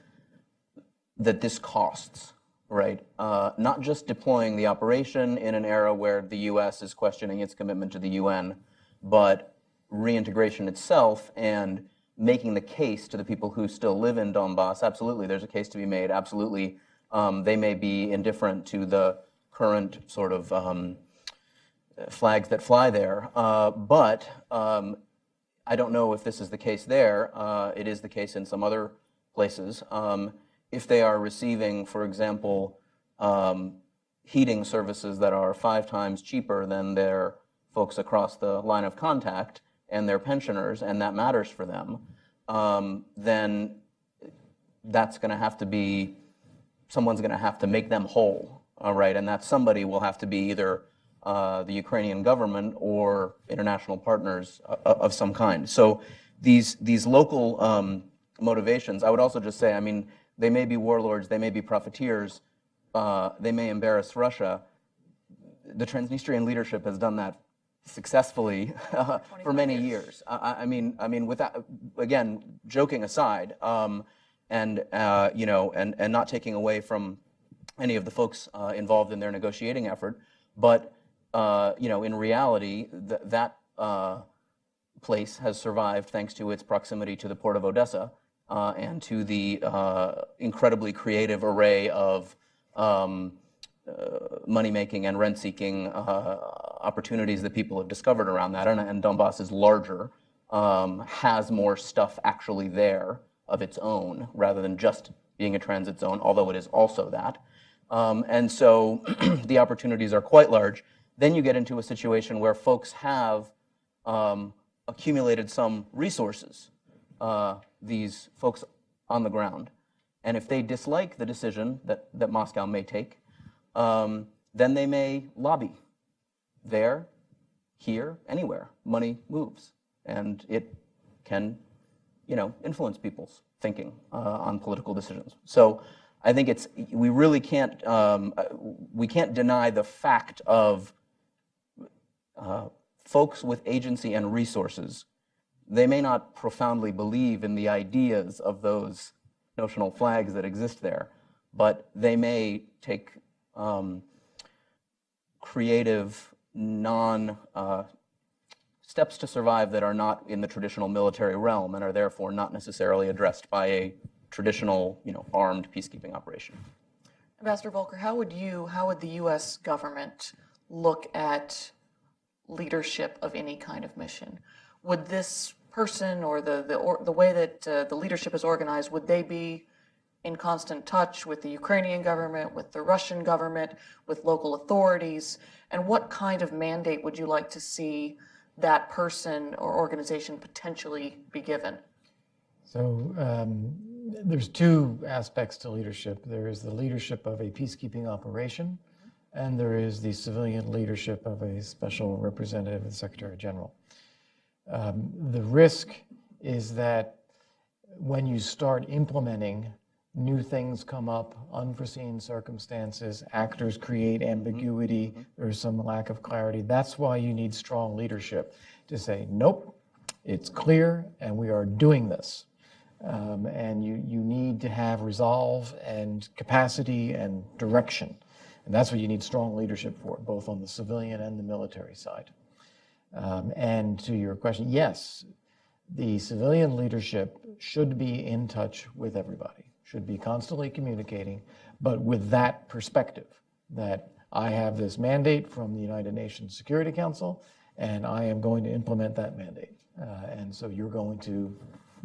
that this costs, right? Not just deploying the operation in an era where the U.S. is questioning its commitment to the UN, but reintegration itself and making the case to the people who still live in Donbas. Absolutely, there's a case to be made. Absolutely, they may be indifferent to the current sort of flags that fly there, but I don't know if this is the case there. It is the case in some other places. If they are receiving, for example, heating services that are 5 times cheaper than their folks across the line of contact and their pensioners, and that matters for them, then that's going to have to be, someone's going to have to make them whole, all right? And that somebody will have to be either the Ukrainian government or international partners of some kind. So these local motivations, I would also just say, I mean, they may be warlords, they may be profiteers, they may embarrass Russia. The Transnistrian leadership has done that successfully for many years. I mean, without, again, joking aside, and not taking away from any of the folks involved in their negotiating effort, but in reality, that place has survived thanks to its proximity to the port of Odessa and to the incredibly creative array of money-making and rent-seeking opportunities that people have discovered around that. And Donbas is larger, has more stuff actually there of its own, rather than just being a transit zone, although it is also that. And so the opportunities are quite large. Then you get into a situation where folks have accumulated some resources, these folks on the ground. And if they dislike the decision that Moscow may take, then they may lobby there, here, anywhere. Money moves, and it can, influence people's thinking on political decisions. So I think we really can't deny the fact of folks with agency and resources. They may not profoundly believe in the ideas of those notional flags that exist there, but they may take creative, steps to survive that are not in the traditional military realm and are therefore not necessarily addressed by a traditional, armed peacekeeping operation. Ambassador Volker, how would the U.S. government look at leadership of any kind of mission? Would this person or the way that the leadership is organized, would they be in constant touch with the Ukrainian government, with the Russian government, with local authorities? And what kind of mandate would you like to see that person or organization potentially be given? So there's 2 aspects to leadership. There is the leadership of a peacekeeping operation, and there is the civilian leadership of a special representative and Secretary General. The risk is that when you start implementing, new things come up, unforeseen circumstances, actors create ambiguity, there's some lack of clarity. That's why you need strong leadership to say, nope, it's clear and we are doing this. And you need to have resolve and capacity and direction. And that's what you need strong leadership for, both on the civilian and the military side. And to your question, yes, the civilian leadership should be in touch with everybody, should be constantly communicating, but with that perspective that I have this mandate from the United Nations Security Council, and I am going to implement that mandate. And so you're going to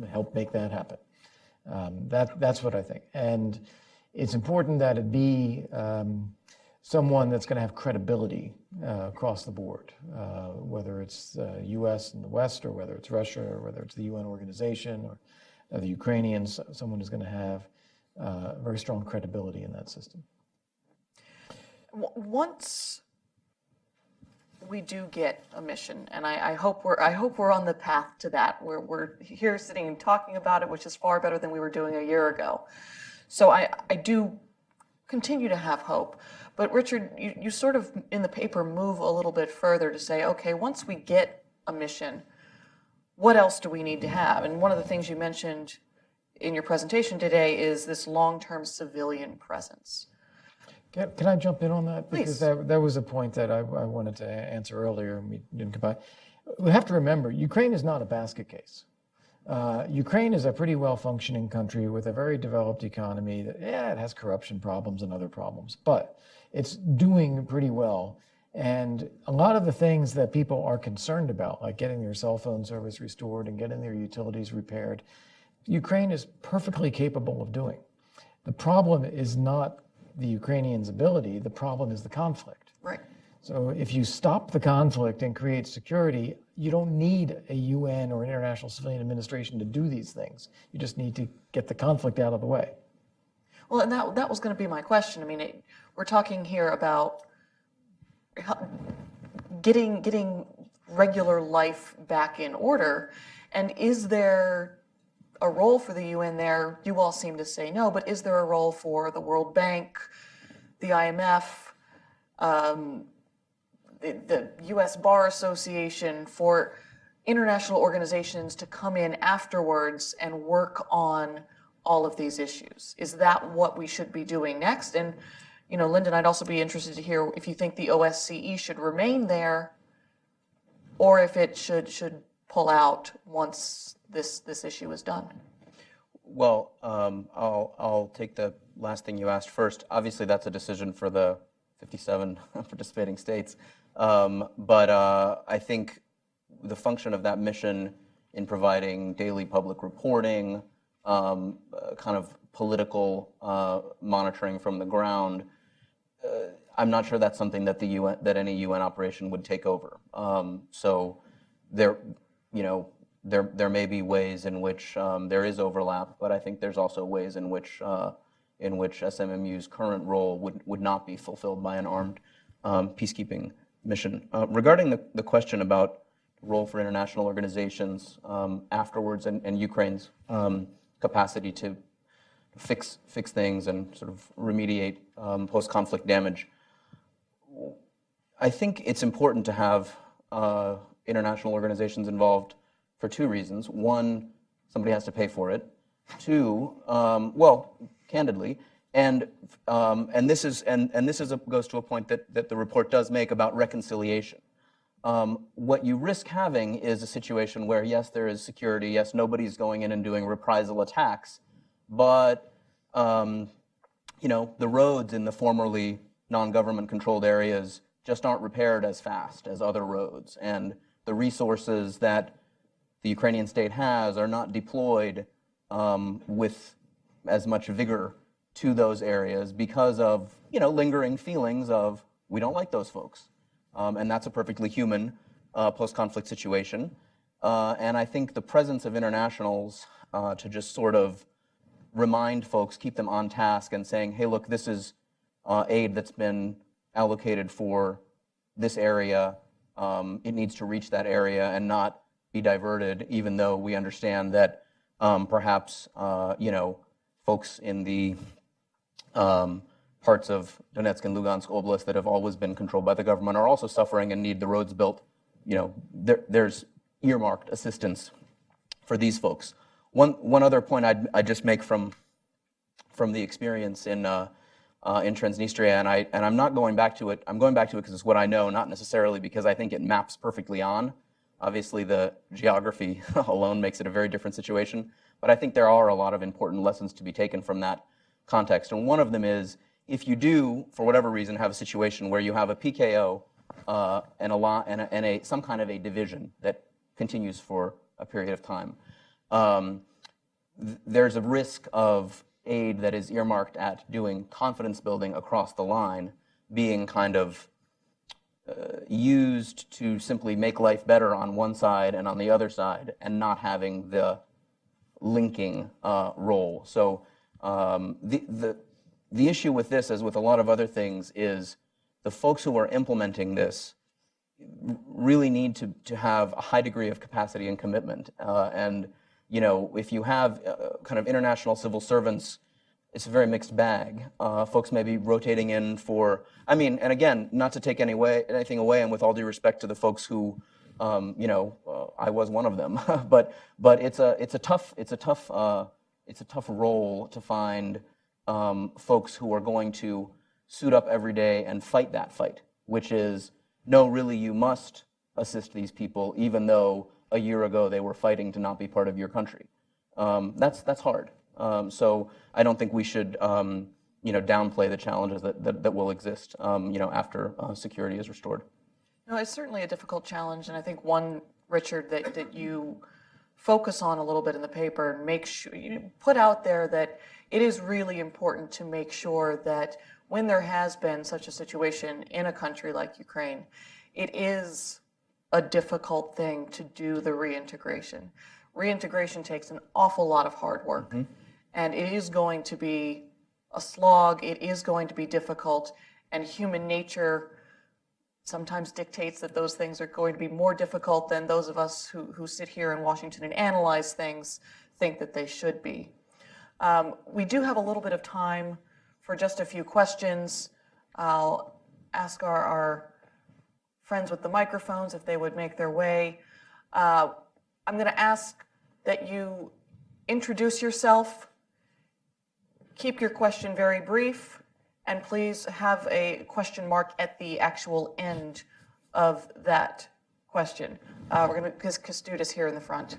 help make that happen. That's what I think. And it's important that it be someone that's going to have credibility across the board, whether it's U.S. in the West, or whether it's Russia, or whether it's the UN organization, or the Ukrainians. Someone who's going to have very strong credibility in that system. Once we do get a mission, and I hope we're on the path to that. We're here sitting and talking about it, which is far better than we were doing a year ago. So I do continue to have hope. But Richard, you sort of in the paper move a little bit further to say, okay, once we get a mission, what else do we need to have? And one of the things you mentioned in your presentation today is this long-term civilian presence. Can I jump in on that? Please. Because that was a point that I wanted to answer earlier and we didn't come by. We have to remember, Ukraine is not a basket case. Ukraine is a pretty well-functioning country with a very developed economy that, it has corruption problems and other problems, but it's doing pretty well. And a lot of the things that people are concerned about, like getting their cell phone service restored and getting their utilities repaired, Ukraine is perfectly capable of doing. The problem is not the Ukrainians' ability, the problem is the conflict. Right. So if you stop the conflict and create security, you don't need a UN or international civilian administration to do these things. You just need to get the conflict out of the way. Well, and that was going to be my question. I mean, we're talking here about getting regular life back in order. And is there a role for the UN there? You all seem to say no, but is there a role for the World Bank, the IMF, the U.S. Bar Association, for international organizations to come in afterwards and work on all of these issues? Is that what we should be doing next? And, Lyndon, I'd also be interested to hear if you think the OSCE should remain there, or if it should pull out once this issue is done. Well, I'll take the last thing you asked first. Obviously, that's a decision for the 57 participating states. But I think the function of that mission in providing daily public reporting, kind of political monitoring from the ground, I'm not sure that's something that that any UN operation would take over. So there may be ways in which there is overlap, but I think there's also ways in which SMMU's current role would not be fulfilled by an armed peacekeeping mission. Regarding the question about role for international organizations afterwards and Ukraine's capacity to fix things and sort of remediate post-conflict damage, I think it's important to have international organizations involved for two reasons. One, somebody has to pay for it. Two, well, candidly, and this goes to a point that the report does make about reconciliation. What you risk having is a situation where, yes, there is security, yes, nobody's going in and doing reprisal attacks, but the roads in the formerly non-government controlled areas just aren't repaired as fast as other roads, and the resources that the Ukrainian state has are not deployed with as much vigor to those areas because of lingering feelings of we don't like those folks, and that's a perfectly human post-conflict situation. And I think the presence of internationals to just sort of remind folks, keep them on task, and saying, hey, look, this is aid that's been allocated for this area, it needs to reach that area and not be diverted, even though we understand that perhaps, folks in the parts of Donetsk and Lugansk Oblast that have always been controlled by the government are also suffering and need the roads built. There's earmarked assistance for these folks. One other point I'd just make from the experience in Transnistria, and I'm not going back to it. I'm going back to it because it's what I know, not necessarily because I think it maps perfectly on. Obviously, the geography alone makes it a very different situation, but I think there are a lot of important lessons to be taken from that context. And one of them is, if you do, for whatever reason, have a situation where you have a PKO and some kind of a division that continues for a period of time, there's a risk of aid that is earmarked at doing confidence building across the line being kind of used to simply make life better on one side and on the other side, and not having the linking role. So the issue with this, as with a lot of other things, is the folks who are implementing this really need to have a high degree of capacity and commitment. And if you have kind of international civil servants, it's a very mixed bag. Folks may be rotating in for, and again, not to take anything away, and with all due respect to the folks who, I was one of them, but it's a tough role to find folks who are going to suit up every day and fight that fight, which is, no, really, you must assist these people, even though a year ago they were fighting to not be part of your country. That's hard. So I don't think we should, downplay the challenges that will exist, after security is restored. No, it's certainly a difficult challenge, and I think one, Richard, that you focus on a little bit in the paper, and make sure you put out there that it is really important to make sure that when there has been such a situation in a country like Ukraine, it is a difficult thing to do the reintegration. Reintegration takes an awful lot of hard work, mm-hmm. and it is going to be a slog, it is going to be difficult, and human nature sometimes dictates that those things are going to be more difficult than those of us who sit here in Washington and analyze things think that they should be. We do have a little bit of time for just a few questions. I'll ask our friends with the microphones if they would make their way. I'm going to ask that you introduce yourself, keep your question very brief, and please have a question mark at the actual end of that question. We're going to, because Kęstutis here in the front.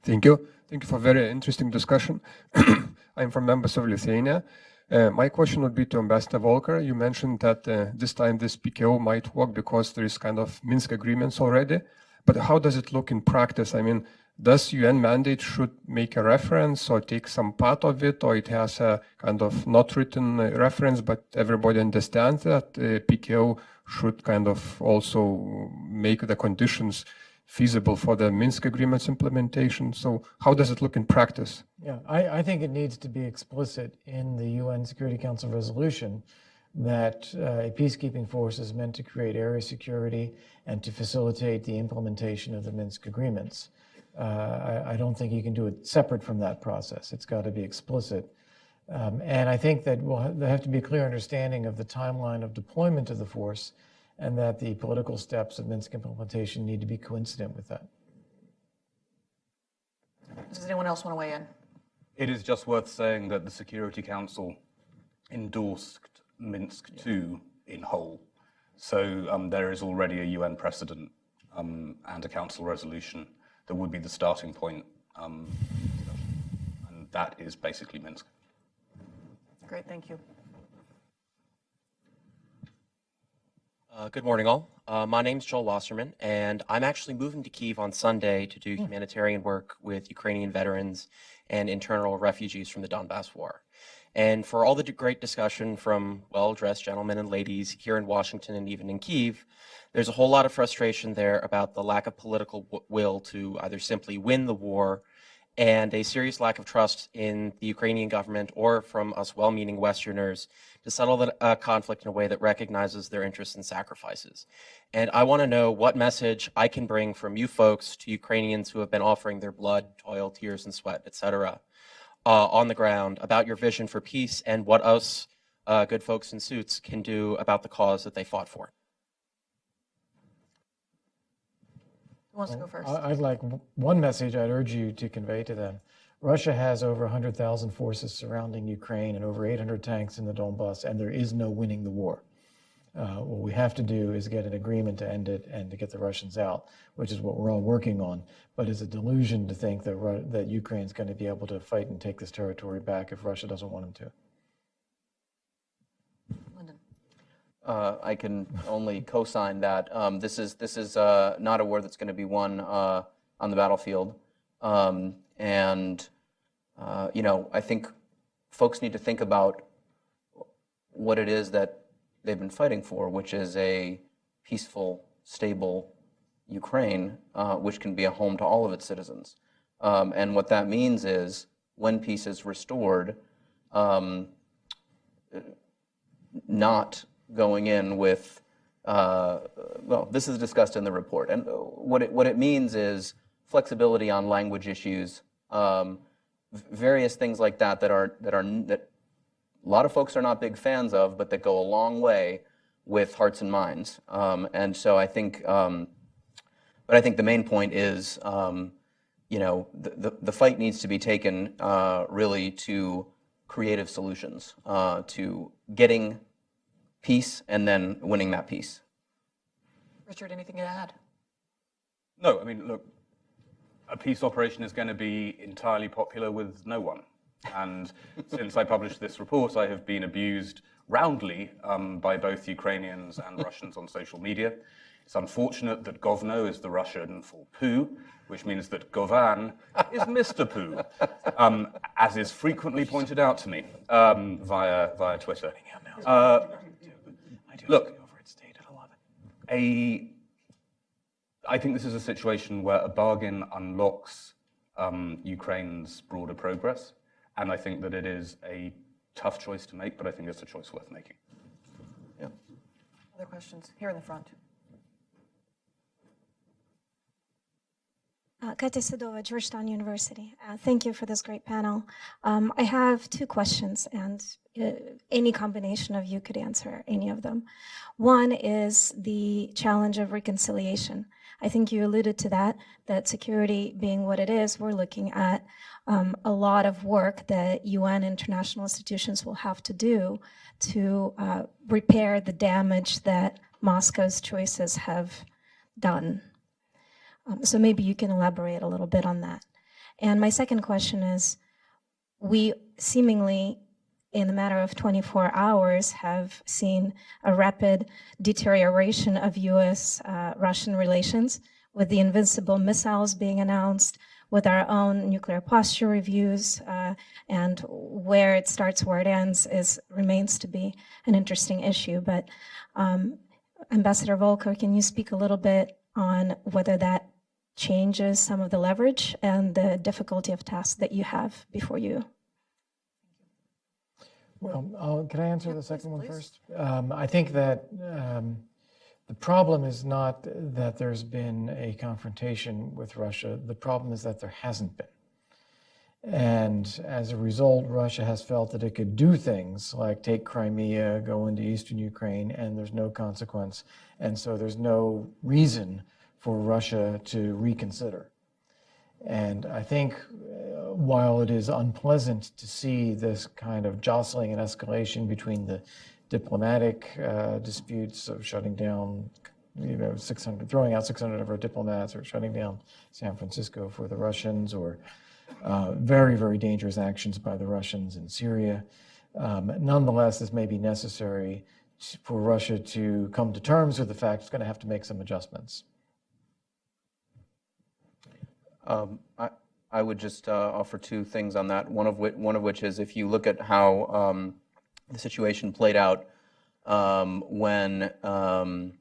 Thank you. Thank you for a very interesting discussion. I'm from Donbas of Lithuania. My question would be to Ambassador Volker. You mentioned that this time this PKO might work because there is kind of Minsk agreements already. But how does it look in practice? I mean, does UN mandate should make a reference or take some part of it, or it has a kind of not written reference, but everybody understands that PKO should kind of also make the conditions feasible for the Minsk agreements implementation? So how does it look in practice? Yeah, I think it needs to be explicit in the UN Security Council resolution that a peacekeeping force is meant to create area security and to facilitate the implementation of the Minsk agreements. I don't think you can do it separate from that process. It's got to be explicit. And I think that there have to be a clear understanding of the timeline of deployment of the force, and that the political steps of Minsk implementation need to be coincident with that. Does anyone else want to weigh in? It is just worth saying that the Security Council endorsed Minsk II in whole. So there is already a UN precedent and a Council resolution that would be the starting point, and that is basically Minsk. Great, thank you. Good morning, all. My name's Joel Wasserman, and I'm actually moving to Kyiv on Sunday to do humanitarian work with Ukrainian veterans and internal refugees from the Donbas War. And for all the great discussion from well-dressed gentlemen and ladies here in Washington and even in Kyiv, there's a whole lot of frustration there about the lack of political will to either simply win the war and a serious lack of trust in the Ukrainian government or from us well-meaning Westerners to settle the conflict in a way that recognizes their interests and sacrifices. And I want to know what message I can bring from you folks to Ukrainians who have been offering their blood, toil, tears, and sweat, etc., on the ground about your vision for peace and what us good folks in suits can do about the cause that they fought for. Who wants to go first? I'd like one message I'd urge you to convey to them. Russia has over 100,000 forces surrounding Ukraine and over 800 tanks in the Donbas, and there is no winning the war. What we have to do is get an agreement to end it and to get the Russians out, which is what we're all working on. But it's a delusion to think that Ukraine's going to be able to fight and take this territory back if Russia doesn't want them to. Lyndon. I can only co-sign that. This is not a war that's going to be won on the battlefield, and I think folks need to think about what it is that they've been fighting for, which is a peaceful, stable Ukraine, which can be a home to all of its citizens. And what that means is, when peace is restored, not going in with, this is discussed in the report. And what it means is flexibility on language issues, various things like that that a lot of folks are not big fans of, but that go a long way with hearts and minds. And so I think, but I think the main point is, the fight needs to be taken really to creative solutions, to getting peace and then winning that peace. Richard, anything to add? No, I mean, look, a peace operation is going to be entirely popular with no one. And since I published this report, I have been abused roundly by both Ukrainians and Russians on social media. It's unfortunate that Govno is the Russian for poo, which means that Gowan is Mr. Poo, as is frequently pointed out to me via Twitter. Look, I think this is a situation where a bargain unlocks Ukraine's broader progress. And I think that it is a tough choice to make, but I think it's a choice worth making. Yeah. Other questions? Here in the front. Katya Sidova, Georgetown University. Thank you for this great panel. I have two questions, and any combination of you could answer any of them. One is the challenge of reconciliation. I think you alluded to that security being what it is, we're looking at a lot of work that UN international institutions will have to do to repair the damage that Moscow's choices have done. So maybe you can elaborate a little bit on that. And my second question is, we seemingly, in a matter of 24 hours, have seen a rapid deterioration of US-Russian relations, with the invincible missiles being announced, with our own nuclear posture reviews, and where it starts, where it ends, remains to be an interesting issue. But Ambassador Volker, can you speak a little bit on whether that changes some of the leverage and the difficulty of tasks that you have before you? Well, can I answer the second one please. first? I think that the problem is not that there's been a confrontation with Russia. The problem is that there hasn't been. And as a result, Russia has felt that it could do things like take Crimea, go into eastern Ukraine, and there's no consequence. And so there's no reason for Russia to reconsider. And I think while it is unpleasant to see this kind of jostling and escalation between the diplomatic disputes of shutting down, 600, throwing out 600 of our diplomats, or shutting down San Francisco for the Russians, or very, very dangerous actions by the Russians in Syria. Nonetheless, this may be necessary for Russia to come to terms with the fact it's going to have to make some adjustments. I would just offer two things on that. One of which is, if you look at how the situation played out when the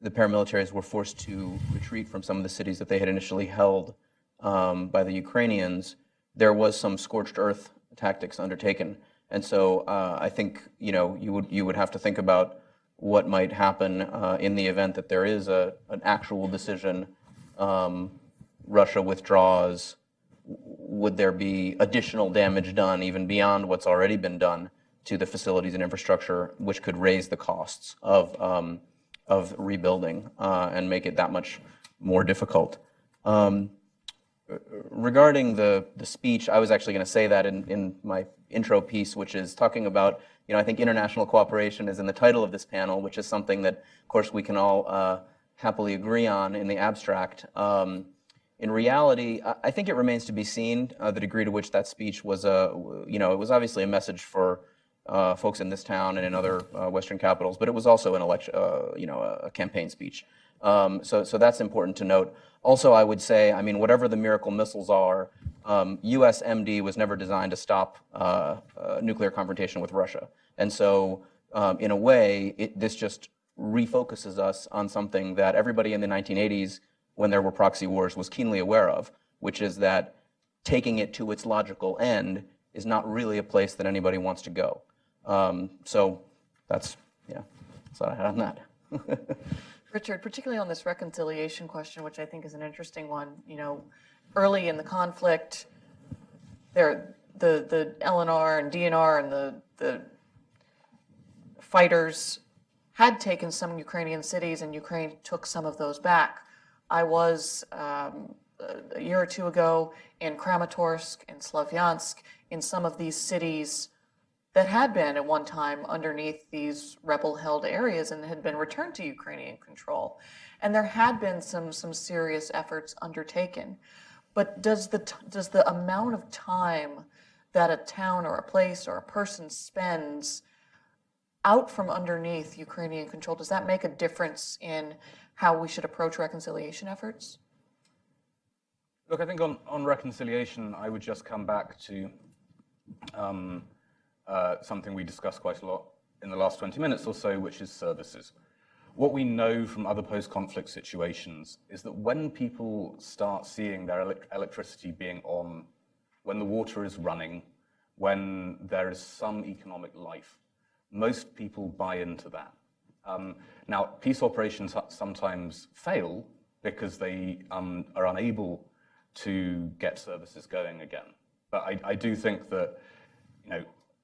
paramilitaries were forced to retreat from some of the cities that they had initially held by the Ukrainians, there was some scorched earth tactics undertaken. And so I think you would have to think about what might happen in the event that there is an actual decision. Russia withdraws. Would there be additional damage done even beyond what's already been done to the facilities and infrastructure, which could raise the costs of rebuilding and make it that much more difficult? Regarding the speech, I was actually going to say that in my intro piece, which is talking about, I think international cooperation is in the title of this panel, which is something that, of course, we can all happily agree on in the abstract. In reality, I think it remains to be seen the degree to which that speech was it was obviously a message for folks in this town and in other Western capitals, but it was also an a campaign speech. So that's important to note. Also, I would say, whatever the miracle missiles are, USMD was never designed to stop nuclear confrontation with Russia. And so, in a way, this just refocuses us on something that everybody in the 1980s, when there were proxy wars, was keenly aware of, which is that taking it to its logical end is not really a place that anybody wants to go. So that's what I had on that. Richard, particularly on this reconciliation question, which I think is an interesting one, early in the conflict, the LNR and DNR and the fighters had taken some Ukrainian cities, and Ukraine took some of those back. I was a year or two ago in Kramatorsk, in Slavyansk, in some of these cities that had been at one time underneath these rebel-held areas and had been returned to Ukrainian control. And there had been some serious efforts undertaken. But does the amount of time that a town or a place or a person spends out from underneath Ukrainian control, does that make a difference in how we should approach reconciliation efforts? Look, I think on reconciliation, I would just come back to something we discussed quite a lot in the last 20 minutes or so, which is services. What we know from other post-conflict situations is that when people start seeing their electricity being on, when the water is running, when there is some economic life, most people buy into that. Now, peace operations sometimes fail because they are unable to get services going again. But I do think that,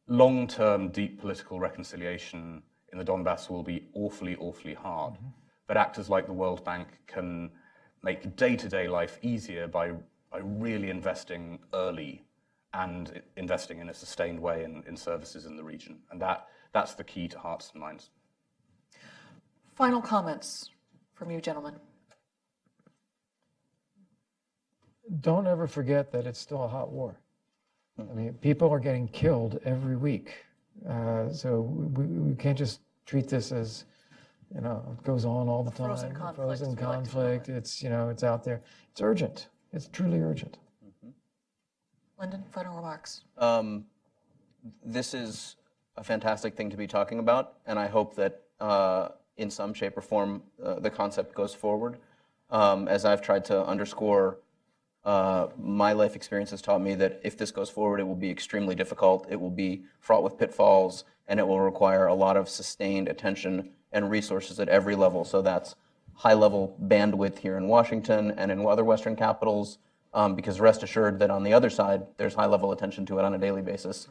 long-term deep political reconciliation in the Donbas will be awfully, awfully hard. Mm-hmm. But actors like the World Bank can make day-to-day life easier by really investing early and investing in a sustained way in services in the region. And that's the key to hearts and minds. Final comments from you, gentlemen. Don't ever forget that it's still a hot war. People are getting killed every week. So we can't just treat this as, it goes on all the time. Frozen conflict. It's, it's out there. It's urgent. It's truly urgent. Mm-hmm. Lyndon, final remarks. This is a fantastic thing to be talking about, and I hope that in some shape or form the concept goes forward. As I've tried to underscore, my life experience has taught me that if this goes forward, it will be extremely difficult. It will be fraught with pitfalls, and it will require a lot of sustained attention and resources at every level. So that's high-level bandwidth here in Washington and in other Western capitals, because rest assured that on the other side, there's high-level attention to it on a daily basis.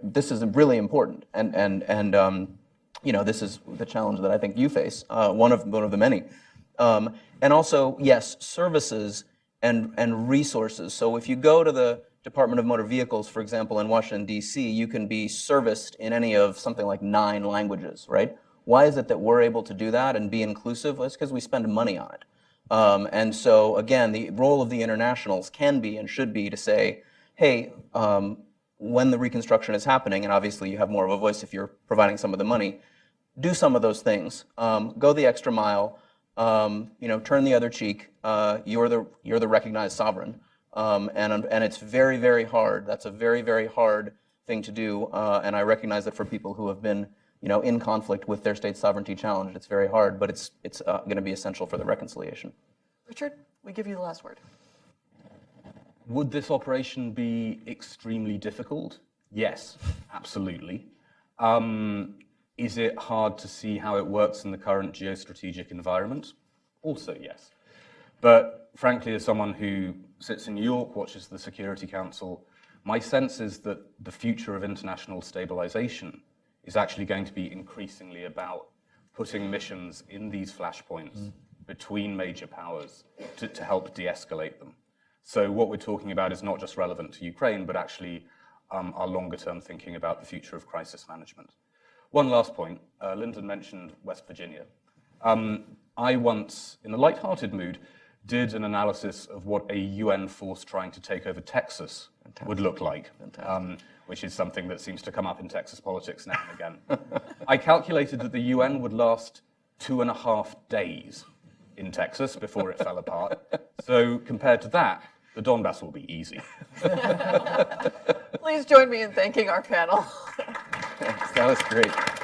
This is really important, and this is the challenge that I think you face, one of the many. And also, yes, services and resources. So if you go to the Department of Motor Vehicles, for example, in Washington, D.C., you can be serviced in any of something like 9 languages, right? Why is it that we're able to do that and be inclusive? Well, it's because we spend money on it. And so, again, the role of the internationals can be and should be to say, hey, when the reconstruction is happening, and obviously you have more of a voice if you're providing some of the money, do some of those things. Go the extra mile. Turn the other cheek. You're the recognized sovereign, and it's very, very hard. That's a very, very hard thing to do. And I recognize that for people who have been, in conflict with their state sovereignty challenged, it's very hard. But it's going to be essential for the reconciliation. Richard, we give you the last word. Would this operation be extremely difficult? Yes, absolutely. Is it hard to see how it works in the current geostrategic environment? Also, yes. But frankly, as someone who sits in New York, watches the Security Council, my sense is that the future of international stabilization is actually going to be increasingly about putting missions in these flashpoints between major powers to help de-escalate them. So what we're talking about is not just relevant to Ukraine, but actually our longer-term thinking about the future of crisis management. One last point, Lyndon mentioned West Virginia. I once, in a lighthearted mood, did an analysis of what a UN force trying to take over Texas would look like, which is something that seems to come up in Texas politics now and again. I calculated that the UN would last 2.5 days in Texas before it fell apart. So compared to that, the Donbas will be easy. Please join me in thanking our panel. That was great.